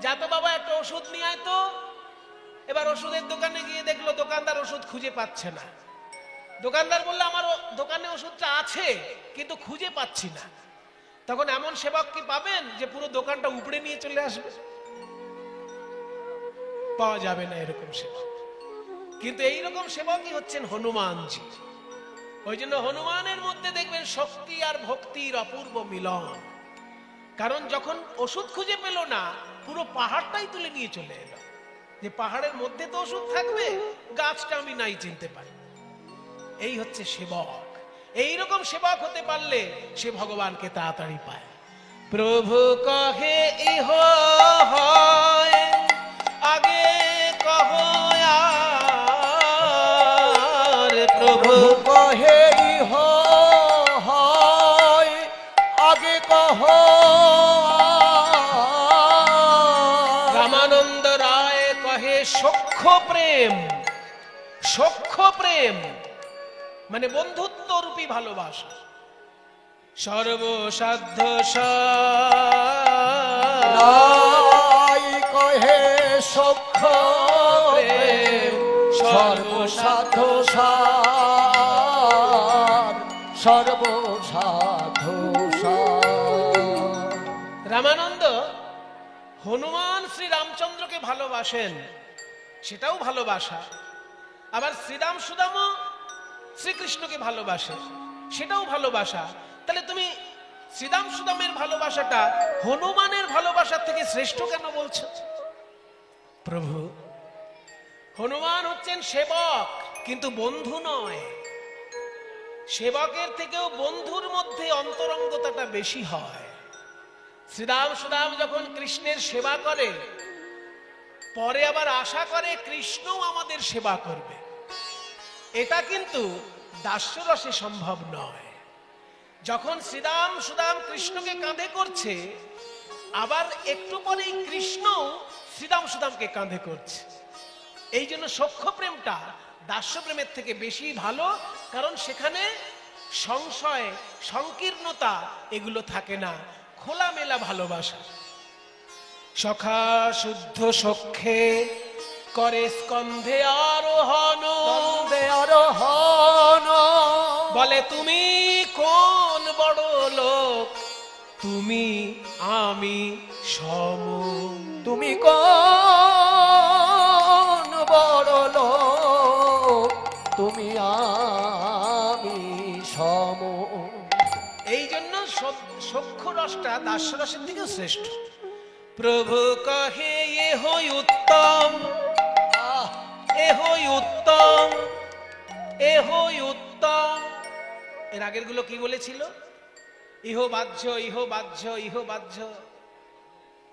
যা তো বাবা, একটা ওষুধ নিয়ে আয় তো। এবার ওষুধের দোকানে গিয়ে দেখলো দোকানদার ওষুধ খুঁজে পাচ্ছে না। দোকানদার বললো আমার দোকানে ওষুধটা আছে কিন্তু খুঁজে পাচ্ছি না। তখন এমন সেবক কি পাবেন যে পুরো দোকানটা উপড়ে নিয়ে চলে আসবে? পাওয়া যাবে না এরকম সেবক। কিন্তু এইরকম সেবকই হচ্ছেন হনুমানজি। ওই জন্য হনুমানের মধ্যে দেখবেন শক্তি আর ভক্তির অপূর্ব মিলন। কারণ যখন ওষুধ খুঁজে পেল না, পুরো পাহাড়টাই তুলে নিয়ে চলে এলো। যে পাহাড়ের মধ্যে তো ওষুধ থাকবে, গাছটা আমি নাই চিনতে পারি। এই হচ্ছে সেবক। এইরকম সেবক হতে পারলে সে ভগবানকে তাড়াতাড়ি পায়। প্রভু কহে ইহ হয়, আগে কহ আর। প্রভু কহে ইহ হয়, আগে কহ। রামানন্দ রায় কহে সখ্য প্রেম। সখ্য প্রেম মানে বন্ধুত্ব রূপী ভালোবাসা। সর্বসাধ্য রাই কহে সখ্য প্রেম, সর্বসাধ্য সার, সর্বসাধ্য সার। রামানন্দ হনুমান শ্রী রামচন্দ্রকে ভালোবাসেন, সেটাও ভালোবাসা। আবার শ্রীরাম সুদামও শ্রীকৃষ্ণকে ভালোবাসে, সেটাও ভালোবাসা। তাহলে তুমি শ্রীরাম সুদামের ভালোবাসাটা হনুমানের ভালোবাসার থেকে শ্রেষ্ঠ কেন বলছো? প্রভু হনুমান হচ্ছেন সেবক, কিন্তু বন্ধু নয়। সেবকের থেকেও বন্ধুর মধ্যে অন্তরঙ্গতাটা বেশি হয়। শ্রীরাম সুদাম যখন কৃষ্ণের সেবা করে, পরে আবার আশা করে কৃষ্ণও আমাদের সেবা করবে। এটা কিন্তু দাস্যরসে সম্ভব নয়। যখন শ্রীরাম সুদাম কৃষ্ণকে কাঁধে করছে, আবার একটু পরেই কৃষ্ণ শ্রীরাম সুদামকে কাঁধে করছে। এই জন্য সখ্য প্রেমটা দাস্য প্রেমের থেকে বেশি ভালো, কারণ সেখানে সংশয়, সংকীর্ণতা এগুলো থাকে না, খোলামেলা ভালোবাসা। সখা শুদ্ধ সখ্যে করে স্কন্ধে আরোহণ। বলে তুমি কোন বড় লোক, তুমি আমি সম। তুমি কোন বড় লোক, তুমি আমি সম। এই জন্য সখ্য রসটা দাস্য রসের থেকে শ্রেষ্ঠ। প্রভু কহে এ হই উত্তম, এ হই উত্তম, এ হই উত্তম। এর আগের গুলো কি বলেছিল? ইহ বাহ্য, ইহ বাহ্য, ইহ বাহ্য।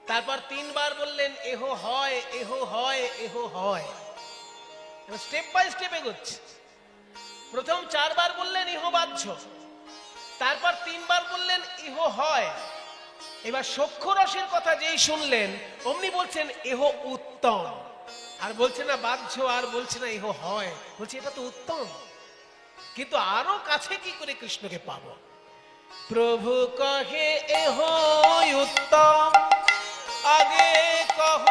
তারপর তিনবার বললেন এহ হয়, এহ হয়, এহ হয়। স্টেপ বাই স্টেপ এগোচ্ছে। প্রথম চারবার বললেন ইহ বাহ্য, তারপর তিনবার বললেন ইহ হয়। এবার সখ্য রসের কথা যেই শুনলেন, অমনি বলছেন এহ উত্তম। আর বলছে না বাহ্য, আর বলছে না এহ হয়, বলছে এটা তো উত্তম। কিন্তু আরো কাছে কি করে কৃষ্ণকে পাবো? প্রভু কহে এহ উত্তম, আগে কহ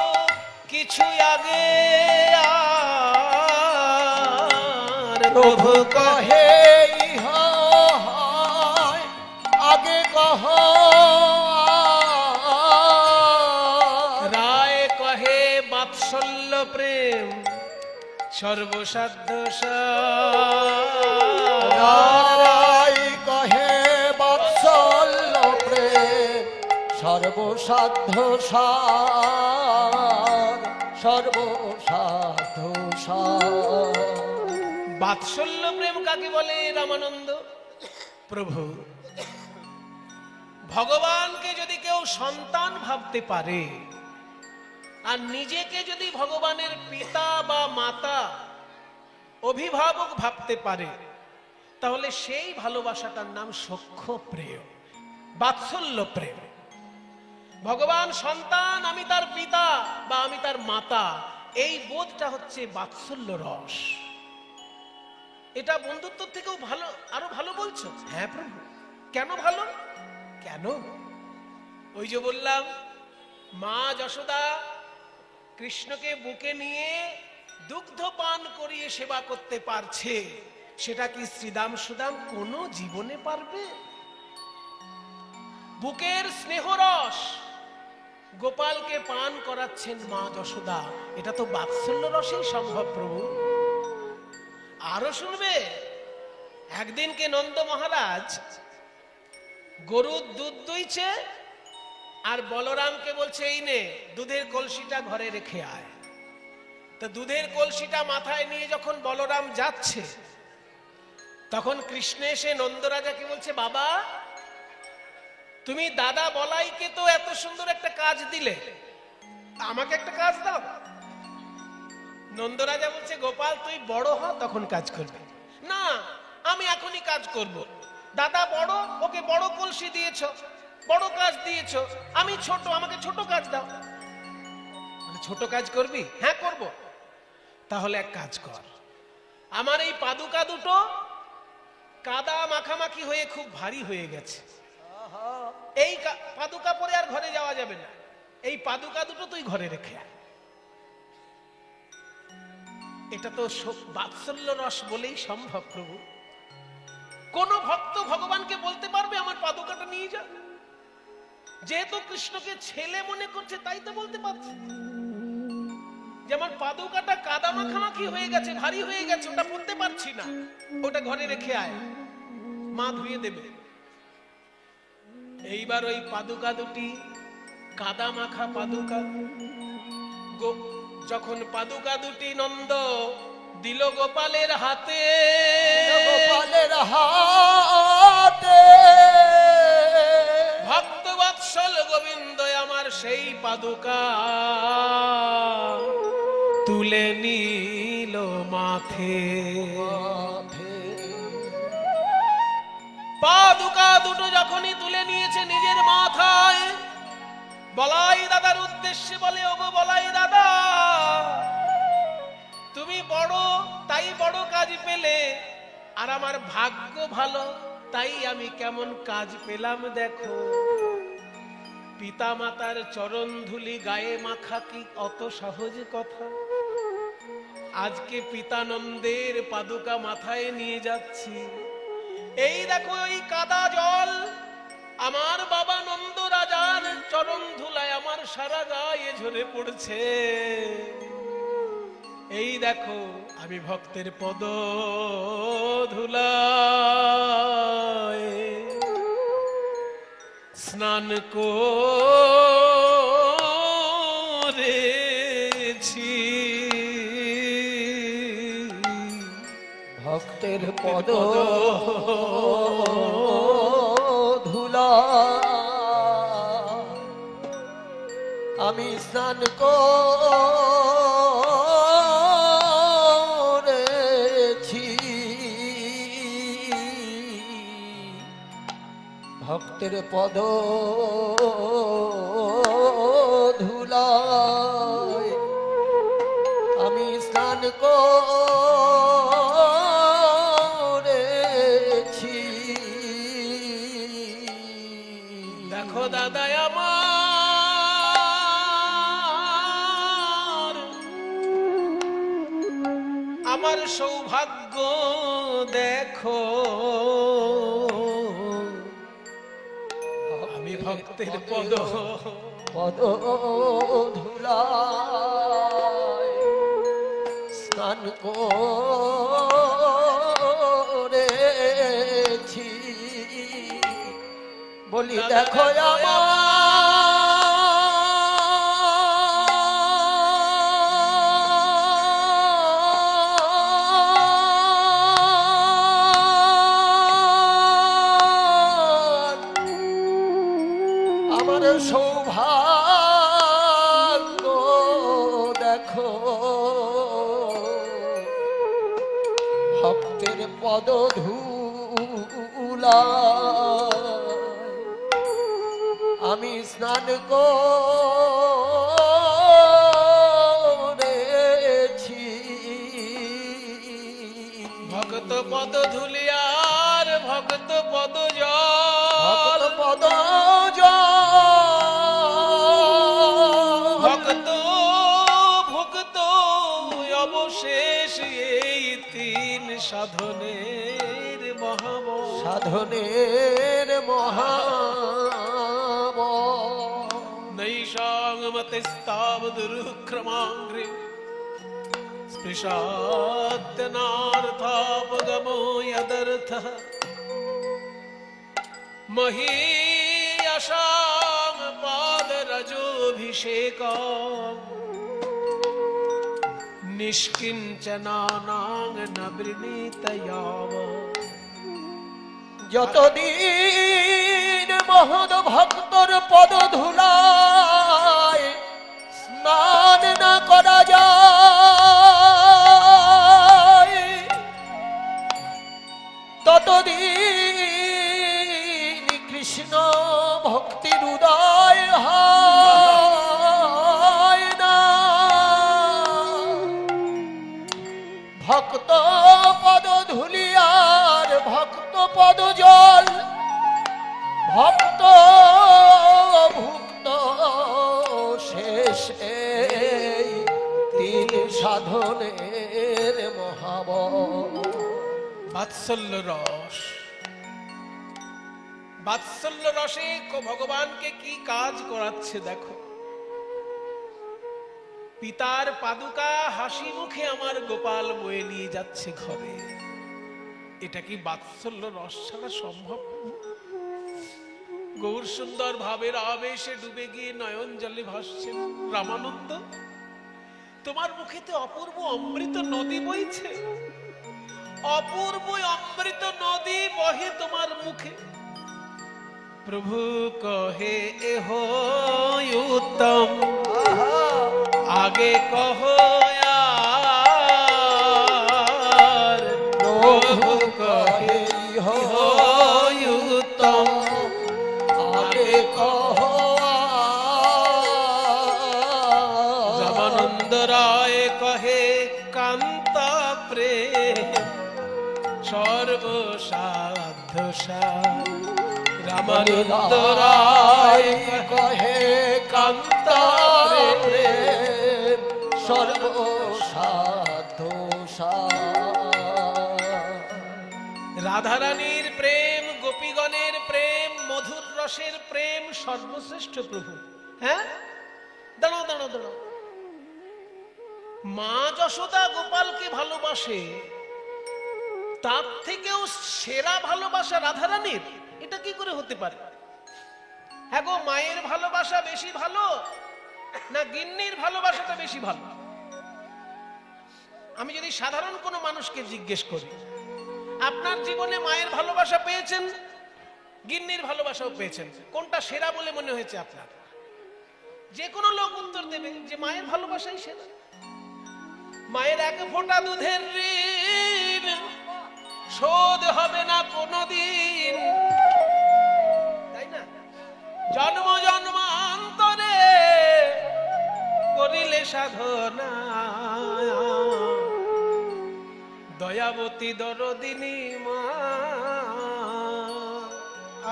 কিছু আগে আর। প্রভু কহে ইহ হয়, আগে কহ। রায় কহে বাৎসল্য প্রেম, সর্বসাধ্য রাই কহে বাৎসল্য প্রেম, সর্বসাধ্য সার, সর্বসাধ্য সার। বাৎসল্য প্রেম কাকে বলে রামানন্দ? প্রভু ভগবানকে যদি কেউ সন্তান ভাবতে পারে, আর নিজেকে যদি ভগবানের পিতা বা মাতা, অভিভাবক ভাবতে পারে, তাহলে সেই ভালোবাসাটার নাম সখ্য প্রেম। বাৎসল্য প্রেম। ভগবান সন্তান, আমি তার পিতা বা আমি তার মাতা, এই বোধটা হচ্ছে বাৎসল্য রস। এটা বন্ধুত্ব থেকেও ভালো, আরো ভালো বলছো? হ্যাঁ প্রভু। কেন ভালো? কেন? ওই যে বললাম, মা যশোদা কৃষ্ণকে বুকে নিয়ে দুগ্ধ পান করিয়ে সেবা করতে পারছে, সেটা কি শ্রীদাম সুদাম কোনো জীবনে পারবে? বুকের স্নেহরস গোপালকে পান করাচ্ছেন মা যশোদা, এটা তো বাৎসল্য রসেই সম্ভব প্রভু। আরো শুনবে, একদিনকে নন্দ মহারাজ গরুর দুধ দুইছে আর বলরামকে বলছে, এই নে দুধের কলসিটা ঘরে রেখে আয়। তো দুধের কলসিটা মাথায় নিয়ে যখন বলরাম যাচ্ছে, তখন কৃষ্ণ এসে নন্দরাজাকে বলছে, বাবা তুমি দাদা বলাইকে তো এত সুন্দর একটা কাজ দিলে, আমাকে একটা কাজ দাও। নন্দরাজা বলছে, গোপাল তুই বড় হ, তখন কাজ করবে। না, আমি এখনই কাজ করব। দাদা বড়, ওকে বড় কলসি দিয়েছ, বড় কাজ দিয়েছ, আমি ছোট, আমাকে ছোট কাজ দাও। ছোট কাজ করবি? হ্যাঁ করব। তাহলে এক কাজ কর, আমার এই পাদুকা দুটো কাদা মাখামাখি হয়ে খুব ভারী হয়ে গেছে, এই পাদুকা পরে আর ঘরে যাওয়া যাবে না, এই পাদুকা দুটো তুই ঘরে রেখে আয়। এটা তো বাৎসল্য রস বলেই সম্ভব প্রভু। কোন ভক্ত ভগবানকে বলতে পারবে আমার পাদুকাটা নিয়ে যা? যেহেতু কৃষ্ণকে ছেলে মনে করছে তাই তো বলতে পারছে। যেমন পাদুকাটা কাদা মাখামাখি হয়ে গেছে, ভারী হয়ে গেছে, ওটা পড়তে পারছি না, ওটা ঘরে রেখে আয়, মা ধুয়ে দেবে। এইবার ওই পাদুকা দুটি, কাদা মাখা পাদুকা, যখন পাদুকা দুটি নন্দ দিল গোপালের হাতে, গোপালের হাতে, ভক্ত বৎসল গোবিন্দ আমার সেই পাদুকা তুলে নিল মাথে। পাদুকা দুটো যখনই তুলে নিয়েছে নিজের মাথায়, বলাই দাদার উদ্দেশ্যে বলে, ওগো বলাই দাদা, তুমি বড় তাই বড় কাজ পেলে, আর আমার ভাগ্য ভালো তাই আমি কেমন কাজ পেলাম দেখো। পিতা মাতার চরণ ধুলি গায়ে মাখা কি অত সহজ কথা? আজকে পিতানন্দের পাদুকা মাথায় নিয়ে যাচ্ছি, এই দেখো এই কাদা জল আমার বাবা নন্দ রাজার চরণ ধুলায় আমার সারা গায়ে ঝরে পড়ছে। এই দেখো আমি ভক্তের পদ ধুলায় স্নান করেছি, ভক্তের পদ ধুলা আমি স্নান করেছি। ভক্তের পদ ধুলা আমি স্নান করেছি। দেখো দাদা আমার সৌভাগ্য দেখো, আমি ভক্তের পদ ধুলা স্নান করেছি। বলি দেখো আমার সৌভাগ্য দেখো, ভক্তের পদ ধুলা স্নান করেছি। ভক্ত পদ ধুলিয়ার ভক্ত পদ ভক্ত জল, পদ ভক্ত ভক্ত অবশেষ এই তিন সাধনের মহাবল। সাধনের মহাবল। নৈষাঙ্গমতিস্তাবদুরুক্রমাঙ্ঘ্রি স্পৃশাত্যনার্থাপগমো যদর্থঃ মহীয়সাং পাদরজোভিষেকঃ নিষ্কিঞ্চনানাং ন বৃণীত यावत्। যতদিন মহৎ ভক্তর পদ ধুলায় স্নান না করা যায়, ততদিন কৃষ্ণ ভক্তির উদয় হয় না। ভক্ত পদ ধুলিয়ার ভক্ত পদ জল, ভক্ত ভুক্ত শেষ এই তিন সাধনের মহাবল। বাৎসল্য রস, বাৎসল্য রসে ভগবানকে কি কাজ করাচ্ছে দেখো। পিতার পাদুকা হাসি মুখে আমার গোপাল বয়ে নিয়ে যাচ্ছে ঘরে। এটা কি বাৎসল্য রস ছাড়া সম্ভব? গৌর সুন্দর ভাবের আবেশে ডুবে গিয়ে নয়ন জলে ভাসছেন রামানন্দ। তোমার মুখেতে অপূর্ব অমৃত নদী বইছে, অপূর্ব অমৃত নদী বহে তোমার মুখে। প্রভু কহে এহ উত্তম, আগে কহ আর। প্রভু কহে ইহ উত্তম, আগে কহ আর। রামানন্দ রায় কহে কান্তা প্রেম সর্বসাধ্য সার। রামানন্দ রায় কহে কান্তা প্রেম সর্বসাধ্য সার। রাধারানীর প্রেম, গোপীগণের প্রেম, মধুর রসের প্রেম সর্বশ্রেষ্ঠ প্রভু। হ্যাঁ, দাঁড়াও দাঁড়াও দাঁড়াও। মা যশোদা গোপালকে ভালোবাসে, তার থেকেও সেরা ভালোবাসা রাধারানীর? এটা কি করে হতে পারে? হ্যাঁ গো, মায়ের ভালোবাসা বেশি ভালো না গিন্নির ভালোবাসাটা বেশি ভালো? আমি যদি সাধারণ কোনো মানুষকে জিজ্ঞেস করি, আপনার জীবনে মায়ের ভালোবাসা পেয়েছেন, গিন্নির ভালোবাসাও পেয়েছেন, কোনটা সেরা বলে মনে হয়েছে আপনার? যে কোনো লোক উত্তর দেবে যে মায়ের ভালোবাসাই সেরা। মায়ের এক ফোঁটা দুধের ঋণ শোধ হবে না কোনদিন, তাই না? জন্ম জন্মান্তরে করিলে সাধনা, দয়াবতী দরদিনী মা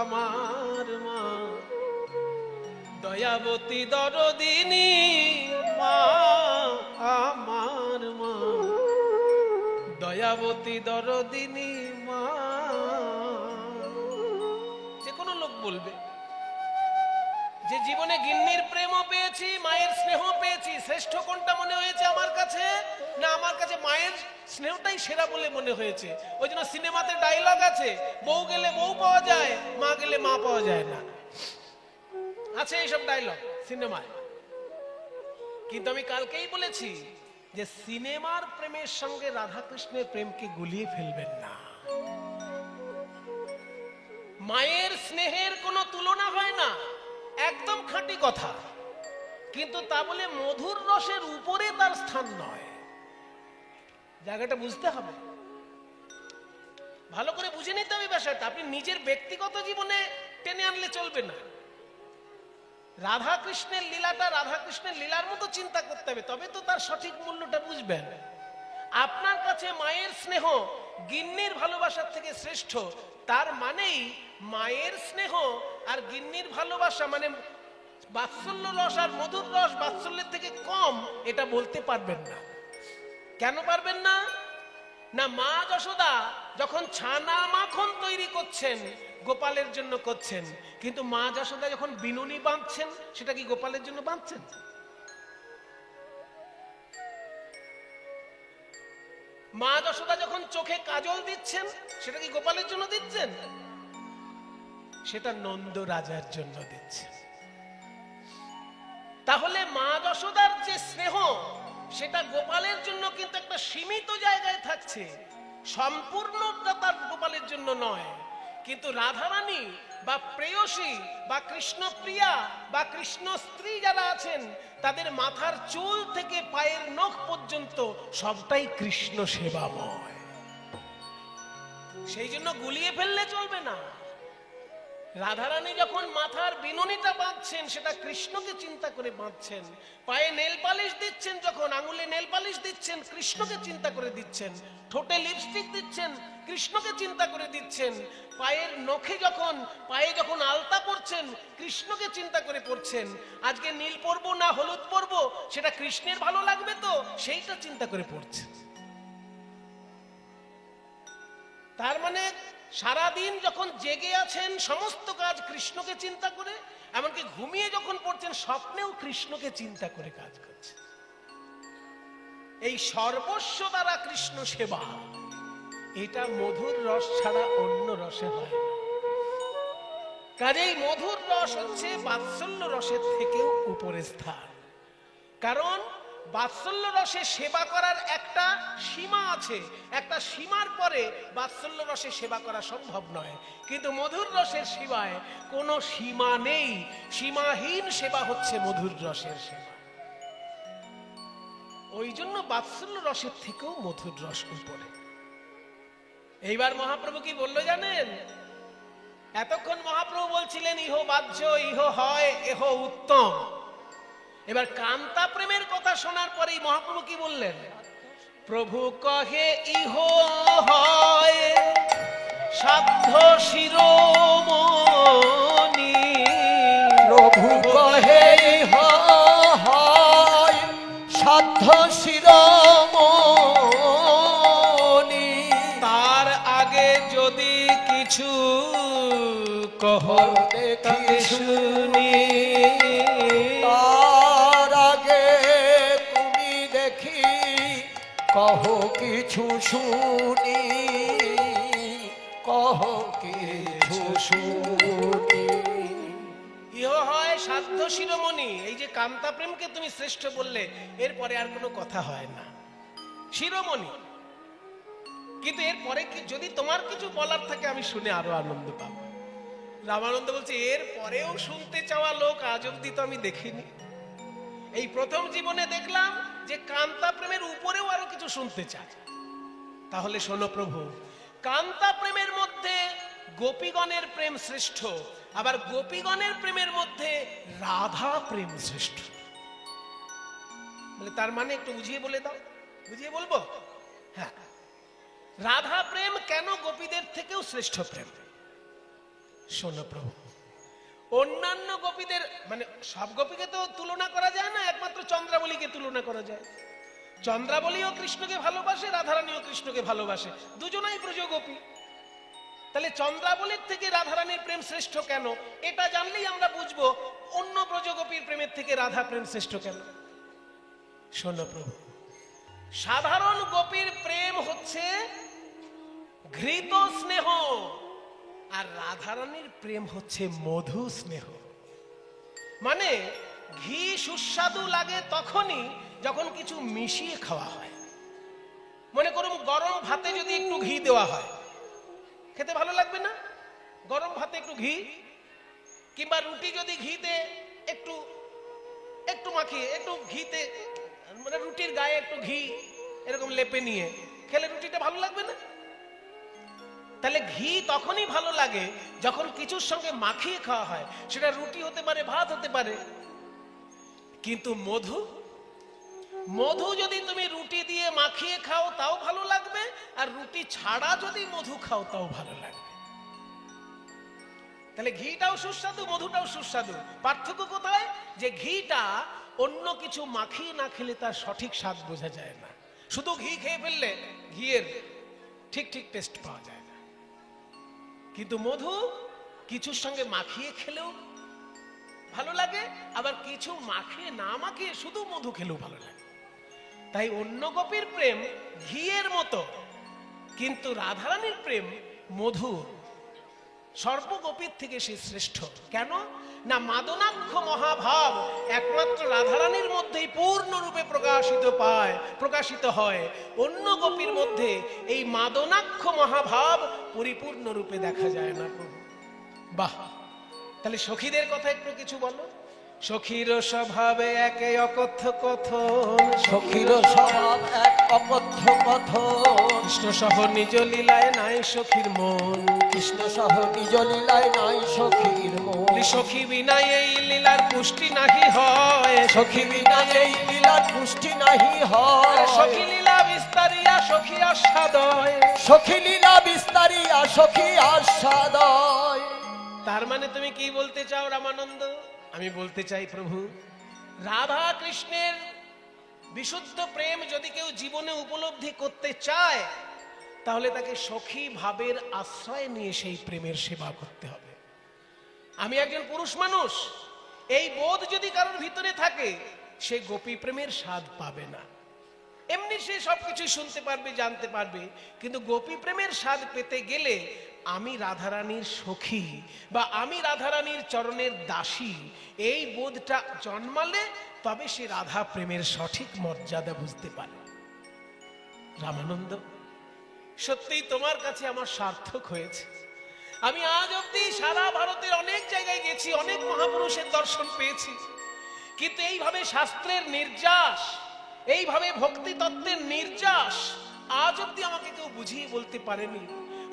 আমার মা, দয়াবতী দরদিনী মা আমার মা, দয়াবতী দরদিনী মা। যে কোনো লোক বলবে যে জীবনে গিন্নির প্রেমও পেয়েছি, মায়ের স্নেহ পেয়েছি, শ্রেষ্ঠ কোনটা মনে হয়েছে আমার কাছে? না, আমার কাছে মায়ের স্নেহটাই সেরা বলে মনে হয়েছে। ওই জন্য সিনেমাতে ডায়লগ আছে, বউ গেলে বউ পাওয়া যায়, মা গেলে মা পাওয়া যায় না। আছে এইসব ডায়লগ সিনেমায়। কিন্তু আমি কালকেই বলেছি যে সিনেমার প্রেমের সঙ্গে রাধাকৃষ্ণের প্রেমকে গুলিয়ে ফেলবেন না। মায়ের স্নেহের কোনো তুলনা হয় না, একদম খাঁটি কথা। কিন্তু তা বলে মধুর রসের উপরে তার স্থান নয়। জায়গাটা বুঝতে হবে, ভালো করে বুঝে নিতে হবে বিষয়টা। আপনি নিজের ব্যক্তিগত জীবনে টেনে আনলে চলবে না। রাধা কৃষ্ণের লীলাটা রাধা কৃষ্ণের লীলার মতো চিন্তা করতে হবে, তবে তো তার সঠিক মূল্যটা বুঝবেন। আপনার কাছে মায়ের স্নেহ গিন্নির ভালোবাসার থেকে শ্রেষ্ঠ, তার মানেই মায়ের স্নেহ আর গিন্নির ভালোবাসা মানে বাৎসল্য রস আর মধুর রস বাৎসল্যের থেকে কম, এটা বলতে পারবেন না। কেন পারবেন না? না, মা যশোদা যখন ছানা মাখন তৈরি করছেন গোপালের জন্য করছেন, কিন্তু মা যশোদা যখন বিনুনি বাঁধছেন সেটা কি গোপালের জন্য বাঁধছেন? মা যশোদা যখন চোখে কাজল দিচ্ছেন সেটা কি গোপালের জন্য দিচ্ছেন? সেটা নন্দ রাজার জন্য দিচ্ছেন। তাহলে মা যশোদার যে স্নেহ সেটা গোপালের জন্য কিন্তু একটা সীমিত জায়গায় থাকছে, সম্পূর্ণটা তার গোপালের জন্য নয়। কিন্তু রাধারানী বা প্রেয়সী বা কৃষ্ণপ্রিয়া বা কৃষ্ণ স্ত্রী যারা আছেন তাদের মাথার চুল থেকে পায়ের নখ পর্যন্ত সবটাই কৃষ্ণ সেবাময়। সেই জন্য গুলিয়ে ফেললে চলবে না। রাধারানী যখন মাথার বিনুনিটা বাঁধছেন সেটা কৃষ্ণকে চিন্তা করে বাঁধছেন, পায়ে নেল পালিশ দিচ্ছেন, যখন আঙুলে নেল পালিশ দিচ্ছেন কৃষ্ণকে চিন্তা করে দিচ্ছেন, ঠোঁটে লিপস্টিক দিচ্ছেন কৃষ্ণকে চিন্তা করে দিচ্ছেন, পায়ের নখে পায়ে যখন আলতা পরছেন কৃষ্ণকে চিন্তা করে পরছেন। আজকে নীল পরবো না হলুদ পরবো সেটা কৃষ্ণের ভালো লাগবে তো সেইটা চিন্তা করে পরছেন। তার মানে সারাদিন যখন জেগে আছেন সমস্ত কাজ কৃষ্ণকে চিন্তা করে, এমনকি ঘুমিয়ে যখন পড়ছেন স্বপ্নেও কৃষ্ণকে চিন্তা করে কাজ করছেন। এই সর্বস্ব দ্বারা কৃষ্ণ সেবা, এটা মধুর রস ছাড়া অন্য রসে হয় না। কাজেই মধুর রস হচ্ছে বাৎসল্য রসের থেকেও উপরে স্থান। কারণ বাৎসল্য রসে সেবা করার একটা সীমা আছে, একটা সীমার পরে বাৎসল্য রসে সেবা করা সম্ভব নয়। কিন্তু মধুর রসের সেবায় কোনো সীমা নেই, সীমাহীন সেবা হচ্ছে মধুর রসের সেবা। ওই জন্য বাৎসল্য রসের থেকেও মধুর রস উপরে। এইবার মহাপ্রভু কি বললো জানেন? এতক্ষণ মহাপ্রভু বলছিলেন ইহ বাহ্য, ইহ হয়, এহ উত্তম। এবার কান্তা প্রেমের কথা শোনার পরেই মহাপ্রভু কি বললেন? প্রভু কহে ইহ হয় সাধ্য শিরোমণি, প্রভু কহে ইহ হয় সাধ্য শিরোমণি, তার আগে যদি কিছু কহ দেখি শুনি, তার আগে তুমি দেখি কহ কিছু শুনি, কহ কিছু শুনি। ইহ হয় সাধ্য শিরোমণি। এই যে কান্তা প্রেমকে তুমি শ্রেষ্ঠ বললে, এরপরে আর কোনো কথা হয় না, শিরোমণি। কিন্তু এরপরে যদি তোমার কিছু বলার থাকে আমি শুনে আরো আনন্দ পাবো। রামানন্দ বলছে এর পরেও শুনতে চাওয়া লোক আজ অব্দি তো আমি দেখিনি। এই প্রথম জীবনে দেখলাম যে কান্তা প্রেমের উপরেও আরো কিছু শুনতে চায়। তাহলে শোনো প্রভু, কান্তা প্রেমের মধ্যে গোপীগণের প্রেম শ্রেষ্ঠ, আবার গোপীগণের প্রেমের মধ্যে রাধা প্রেম শ্রেষ্ঠ। বলে তার মানে একটু বুঝিয়ে বলে দাও। বুঝিয়ে বলবো? হ্যাঁ, রাধা প্রেম কেন গোপীদের থেকেও শ্রেষ্ঠ প্রেম? শোনো প্রভু, অন্যান্য গোপীদের মানে সব গোপীকে তো তুলনা করা যায় না, একমাত্র চন্দ্রাবলীকে তুলনা করা যায়। চন্দ্রাবলীও কৃষ্ণকে ভালোবাসে, রাধারানীও কৃষ্ণকে ভালোবাসে, দুজনাই ব্রজগোপী। তাহলে চন্দ্রাবলীর থেকে রাধারানীর প্রেম শ্রেষ্ঠ কেন, এটা জানলেই আমরা বুঝবো অন্য ব্রজগোপীর প্রেমের থেকে রাধা প্রেম শ্রেষ্ঠ কেন। শোনো প্রভু, সাধারণ গোপীর প্রেম হচ্ছে ঘৃত স্নেহ, আর রাধারানীর প্রেম হচ্ছে মধু স্নেহ। মানে ঘি সুস্বাদু লাগে তখনই যখন কিছু মিশিয়ে খাওয়া হয়। মনে করুন গরম ভাতে যদি একটু ঘি দেওয়া হয়, খেতে ভালো লাগবে না? গরম ভাতে একটু ঘি, কিংবা রুটি যদি ঘিতে একটু একটু মাখিয়ে একটু ঘিতে মানে রুটির গায়ে একটু ঘি এরকম লেপে নিয়ে খেলে রুটিটা ভালো লাগবে না? তাহলে ঘি তখনই ভালো লাগে যখন কিছুর সঙ্গে মাখিয়ে খাওয়া হয়, সেটা রুটি হতে পারে, ভাত হতে পারে। কিন্তু মধু, মধু যদি তুমি রুটি দিয়ে মাখিয়ে খাও তাও ভালো লাগবে, আর রুটি ছাড়া যদি মধু খাও তাও ভালো লাগবে। তাহলে ঘিটাও সুস্বাদু, মধুটাও সুস্বাদু। পার্থক্য কোথায়? যে ঘিটা অন্য কিছু মাখিয়ে না খেলে তার সঠিক স্বাদ বোঝা যায় না। শুধু ঘি খেয়ে ফেললে ঘিয়ের ঠিক ঠিক টেস্ট পাওয়া যায় না। কিন্তু মধু কিছুর সঙ্গে মাখিয়ে খেলেও ভালো লাগে, আবার কিছু মাখিয়ে না মাখিয়ে শুধু মধু খেলেও ভালো লাগে। তাই অন্য গোপীর প্রেম ঘিয়ের মতো, কিন্তু রাধারানীর প্রেম মধুর। সর্বগোপীর থেকে সে শ্রেষ্ঠ। কেন না? মাদনাক্ষ মহাভাব একমাত্র রাধারানীর মধ্যেই পূর্ণরূপে প্রকাশিত হয়। অন্য গোপীর মধ্যে এই মাদনাক্ষ মহাভাব পরিপূর্ণ রূপে দেখা যায় না প্রভু। বাহ! তাহলে সখীদের কথা একটু কিছু বলো। সখীর স্বভাবে একে অকথ্য কথন, সখীর স্বভাব এক অকথ্য কথন, কৃষ্ণ সহ নিজ লীলায় নাই সখীর মন, কৃষ্ণ সহ নিজ লীলায় নাই সখীর মন। সখী বিনা এই লীলার পুষ্টি নাহি হয়, সখী বিনা এই লীলার পুষ্টি নাহি হয়। সখী লীলা বিস্তারিয়া সখী আস্বাদয়, সখী লীলা বিস্তারিয়া সখী আস্বাদয়। তার মানে তুমি কি বলতে চাও রামানন্দ? আমি বলতে চাই প্রভু, রাধা কৃষ্ণের বিশুদ্ধ প্রেম যদি কেউ জীবনে উপলব্ধি করতে চায়, তাহলে তাকে সখী ভাবের আশ্রয় নিয়ে সেই প্রেমের সেবা করতে হবে। আমি একজন পুরুষ মানুষ, এই বোধ যদি কারোর ভিতরে থাকে, সে গোপী প্রেমের স্বাদ পাবে না। এমনি সে সবকিছু শুনতে পারবে, জানতে পারবে, কিন্তু গোপী প্রেমের স্বাদ পেতে গেলে আমি রাধারানীর সখী বা আমি রাধারানীর চরণের দাসী, এই বোধটা জন্মালে তবে সে রাধা প্রেমের সঠিক মর্যাদা বুঝতে পারে। রামানন্দ, সত্যিই তোমার কাছে আমার সার্থক হয়েছে। আমি আজ অব্দি সারা ভারতের অনেক জায়গায় গেছি, অনেক মহাপুরুষের দর্শন পেয়েছি, কিন্তু এইভাবে শাস্ত্রের নির্যাস, এইভাবে ভক্তি তত্ত্বের নির্যাস আজ অব্দি আমাকে কেউ বুঝিয়ে বলতে পারেনি।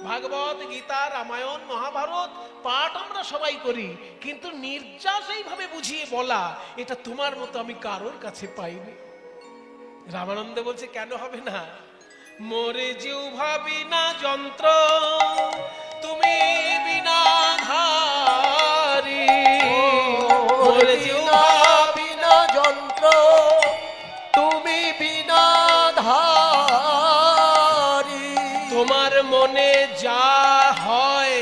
ভাগবত, গীতা, রামায়ণ, মহাভারত পাঠ আমরা সবাই করি, কিন্তু নির্যাস এইভাবে বুঝিয়ে বলা, এটা তোমার মতো আমি কারোর কাছে পাইনি। রামানন্দ বলছে, কেন হবে না? মোরে জিহ্বা বিনা যন্ত্র, তুমি বিনা ধারি। মোরে জিহ্বা বিনা যন্ত্র, তুমি বিনা ধারি। তোমার মনে যা হয়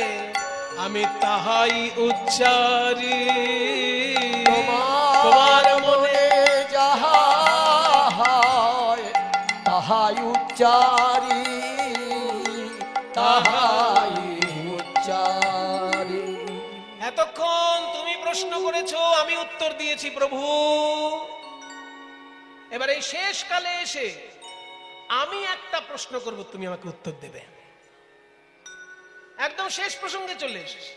আমি তাহাই উচ্চারি। তোমার মনে যাহা হয় তাহাই উচ্চারি, তাহাই উচ্চারি। এতক্ষণ তুমি প্রশ্ন করেছো, আমি উত্তর দিয়েছি প্রভু। এবার এই শেষ কালে এসে আমি একটা প্রশ্ন করব, তুমি আমাকে উত্তর দেবে। একদম শেষ প্রসঙ্গে চলে এসেছি।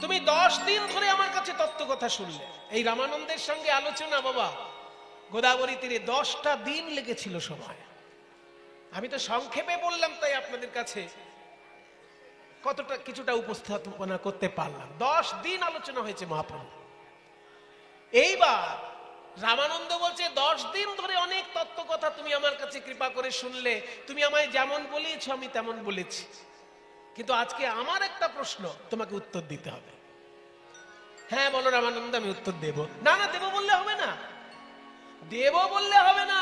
তুমি 10 দিন ধরে আমার কাছে তত্ত্ব কথা শুনলে। এই রামানন্দের সঙ্গে আলোচনা বাবা গোদাবরী তীরে 10টা দিন লেগেছিল সময়। আমি তো সংক্ষেপে বললাম, তাই আপনাদের কাছে কতটা কিছুটা উপস্থাপনা করতে পারলাম। 10 দিন আলোচনা হয়েছে মহাপ্রভু। এইবার রামানন্দ বলছে, 10 দিন ধরে অনেক তত্ত্ব কথা তুমি আমার কাছে কৃপা করে শুনলে, তুমি আমায় যেমন বলেছ আমি তেমন বলেছি, কিন্তু আজকে আমার একটা প্রশ্ন, তোমাকে উত্তর দিতে হবে। হ্যাঁ বলো রামানন্দ, আমি উত্তর দেব। না না, দেব বললে হবে না, দেব বললে হবে না।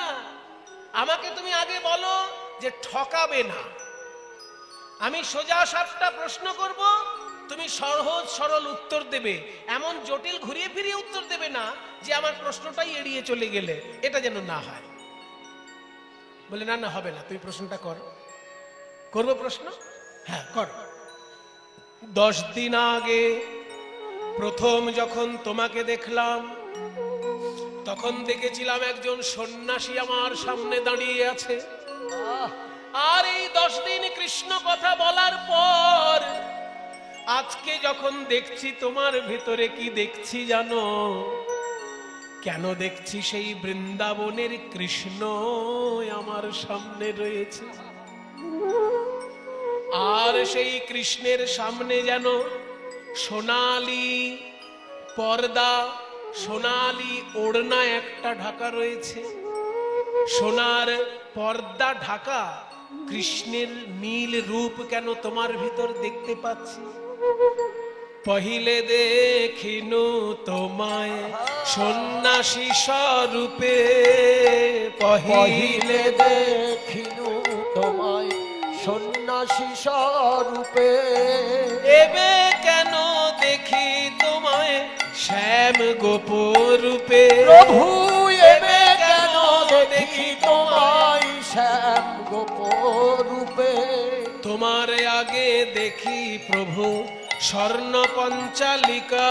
আমাকে তুমি আগে বলো যে ঠকাবে না। আমি সোজা সাপটা প্রশ্ন করব, তুমি সহজ সরল উত্তর দেবে, এমন জটিল ঘুরিয়ে ফিরিয়ে উত্তর দেবে না যে আমার প্রশ্নটাই এড়িয়ে চলে গেলে, এটা যেন না হয়। বলে না না, হবে না, তুমি প্রশ্নটা করো। করবো প্রশ্ন? হ্যাঁ করো। 10 দিন আগে প্রথম যখন তোমাকে দেখলাম, তখন দেখেছিলাম একজন সন্ন্যাসী আমার সামনে দাঁড়িয়ে আছে। আর এই 10 দিন কৃষ্ণ কথা বলার পর আজকে যখন দেখছি তোমার ভেতরে কি দেখছি জানো? কেন দেখছি সেই বৃন্দাবনের কৃষ্ণ আমার সামনে রয়েছে। আর সেই কৃষ্ণের সামনে যেন সোনালি পর্দা, সোনালি ওড়না একটা ঢাকা রয়েছে, সোনার পর্দা ঢাকা কৃষ্ণের নীল রূপ কেন তোমার ভিতর দেখতে পাচ্ছি। পহিলে দেখিনু তোমায় সন্ন্যাসী স্বরূপে, পহিলে দেখিনু তোমায় সন্ন্যাসী স্বরূপে, এবে কেন দেখি তোমায় শ্যাম গোপরূপে। প্রভু এবে কেন দেখি তোমায় শ্যাম গোপরূপে। তোমার আগে দেখি প্রভু স্বর্ণ পঞ্চালিকা,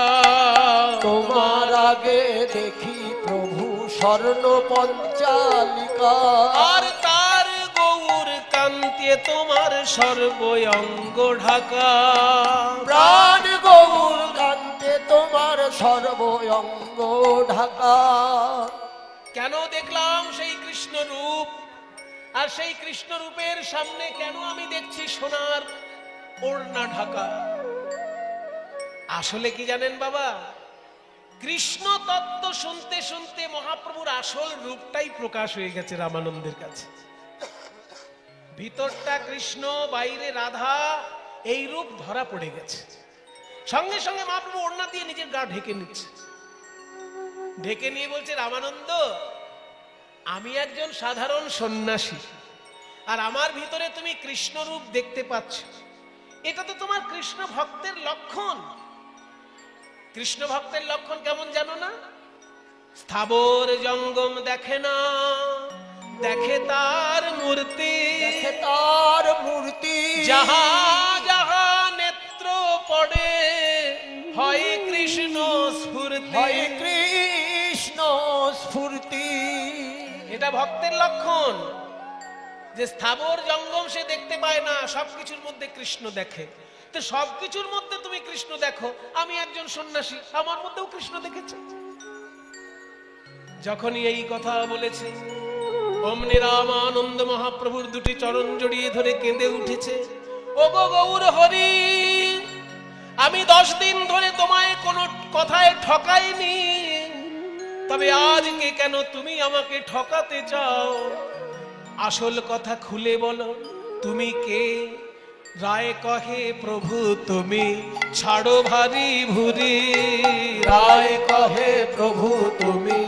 তোমার আগে দেখি প্রভু স্বর্ণ পঞ্চালিকা, আর তার গৌর কান্তে তোমার সর্বঙ্গ ঢাকা। প্রাণ গৌর কান্তে তোমার সর্বঙ্গ ঢাকা। কেন দেখলাম সেই কৃষ্ণ রূপ, আর সেই কৃষ্ণ রূপের সামনে কেন আমি দেখছি সোনার ওড়না ঢাকা? আসলে কি জানেন বাবা, কৃষ্ণ তত্ত্ব শুনতে শুনতে মহাপ্রভুর আসল রূপটাই প্রকাশ হয়ে গেছে রামানন্দের কাছে। ভিতরটা কৃষ্ণ, বাইরে রাধা, এই রূপ ধরা পড়ে গেছে। সঙ্গে সঙ্গে মহাপ্রভু ওড়না দিয়ে নিজের গা ঢেকে নিচ্ছে, ঢেকে নিয়ে বলছে, রামানন্দ আমি একজন সাধারণ সন্ন্যাসী, আর আমার ভিতরে তুমি কৃষ্ণ রূপ দেখতে পাচ্ছ, এটা তো তোমার কৃষ্ণ ভক্তের লক্ষণ। কৃষ্ণ ভক্তের লক্ষণ কেমন জানো না? স্থাবর জঙ্গম দেখে না, দেখে তার মূর্তি, দেখে তার মূর্তি। যাহা যাহা নেত্র পড়ে হয় কৃষ্ণ স্ফূর্তি, হয় কৃষ্ণ স্ফূর্তি। এটা ভক্তের লক্ষণ, যে স্থাবর জঙ্গম সে দেখতে পায় না, সবকিছুর মধ্যে কৃষ্ণ দেখে। তো সবকিছুর মধ্যে তুমি কৃষ্ণ দেখো, আমি একজন সন্ন্যাসী, আমার মধ্যেও কৃষ্ণ দেখেছে। যখনই এই কথা বলেছে, অমনি রামানন্দ মহাপ্রভুর দুটি চরণ জড়িয়ে ধরে কেঁদে উঠেছে। ও গো গৌর হরি, আমি 10 দিন ধরে তোমায় কোনো কথায় ঠকাইনি, তবে আজকে কেন তুমি আমাকে ঠকাতে চাও? আসল কথা খুলে বলো, তুমি কে? রায় কহে প্রভু তুমি ছাড়ো ভারী ভুরি, রায় কহে প্রভু তুমি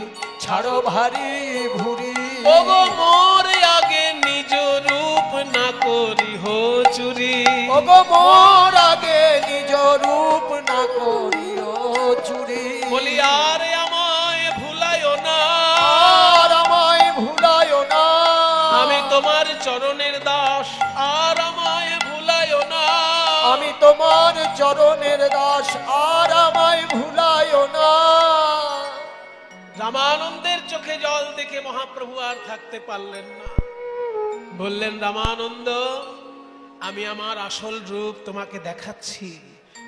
ছাড়ো ভারী ভুরি। ওগো মোর আগে নিজ রূপ না করি হো চুরি, ওগো মোর আগে নিজ রূপ না করিও চুরি। বলি আর আমায় ভুলায়ো না, আর আমায় ভুলায়ো না, আমি তোমার চরণের দাস, আর আমায় ভুলায়ো না। আমি তোমার চরণের দাস, আর আমায় ভুলায়ো না। রামানন্দের চোখে জল দেখে মহাপ্রভু আর থাকতে পারলেন না, বললেন, রামানন্দ আমি আমার আসল রূপ তোমাকে দেখাচ্ছি,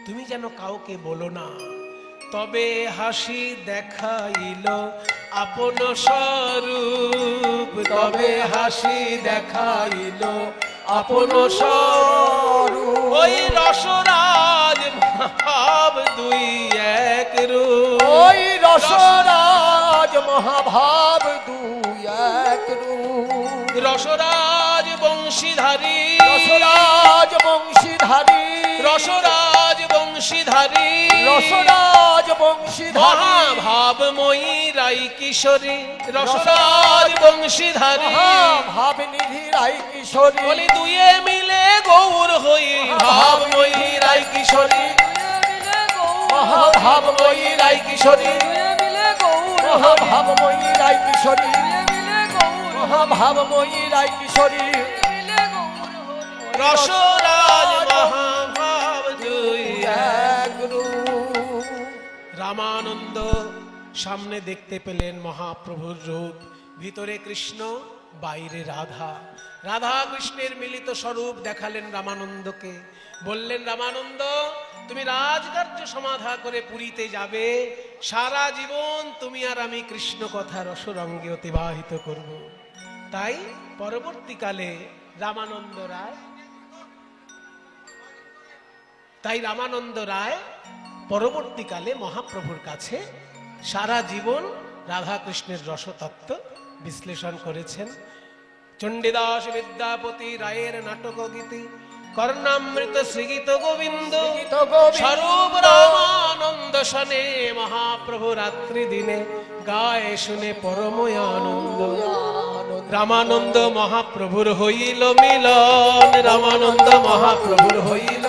তুমি যেন কাউকে বলো না। তবে হাসি দেখাইল আপন স্বরূপ, তবে হাসি দেখাইল আপন স্বরূপ। ওই রসরাজ ভাব দুই এক রূপ, ওই রসরাজ মহাভাব দুই এক রূপ। রসরাজ বংশীধারী, রসরাজ বংশীধারী, রসরাজ বংশীধারী, রসরাজ বংশীধারী। মহাভাবময়ী রাই কিশোরী, রসরাজ বংশীধারী, ভাবনিধি রাই কিশোরী। বলি দুয়ে মিলে গৌর হই ভাবময়ী রাই কিশোরী, মহাভাবময়ী রাই কিশোরী, মহাভাবময়ী রাই কিশোরী, মহাভাবময়ী রাই কিশোরী। রসরাজ মহাভাব দুই এক রূপ। রামানন্দ সামনে দেখতে পেলেন মহাপ্রভুর রূপ, ভিতরে কৃষ্ণ, বাইরে রাধা। রাধা কৃষ্ণের মিলিত স্বরূপ দেখালেন রামানন্দকে, বললেন, রামানন্দ তুমি রাজকার্য সমাধা করে পুরীতে যাবে, সারা জীবন তুমি আর আমি কৃষ্ণ কথা রসরঙ্গে অতিবাহিত করব। তাই পরবর্তীকালে রামানন্দ রায় তাই রামানন্দ রায় পরবর্তীকালে মহাপ্রভুর কাছে সারা জীবন রাধাকৃষ্ণের রসতত্ত্ব বিশ্লেষণ করেছেন। চণ্ডীদাস বিদ্যাপতি রায়ের নাটক গীতি কর্ণামৃত শ্রীগীত গোবিন্দ গীত গোবিন্দ স্বরূপ রামানন্দ শনে মহাপ্রভু রাত্রি দিনে গায়ে শুনে পরম আনন্দ। রামানন্দ মহাপ্রভুর হইল মিলন, রামানন্দ মহাপ্রভুর হইল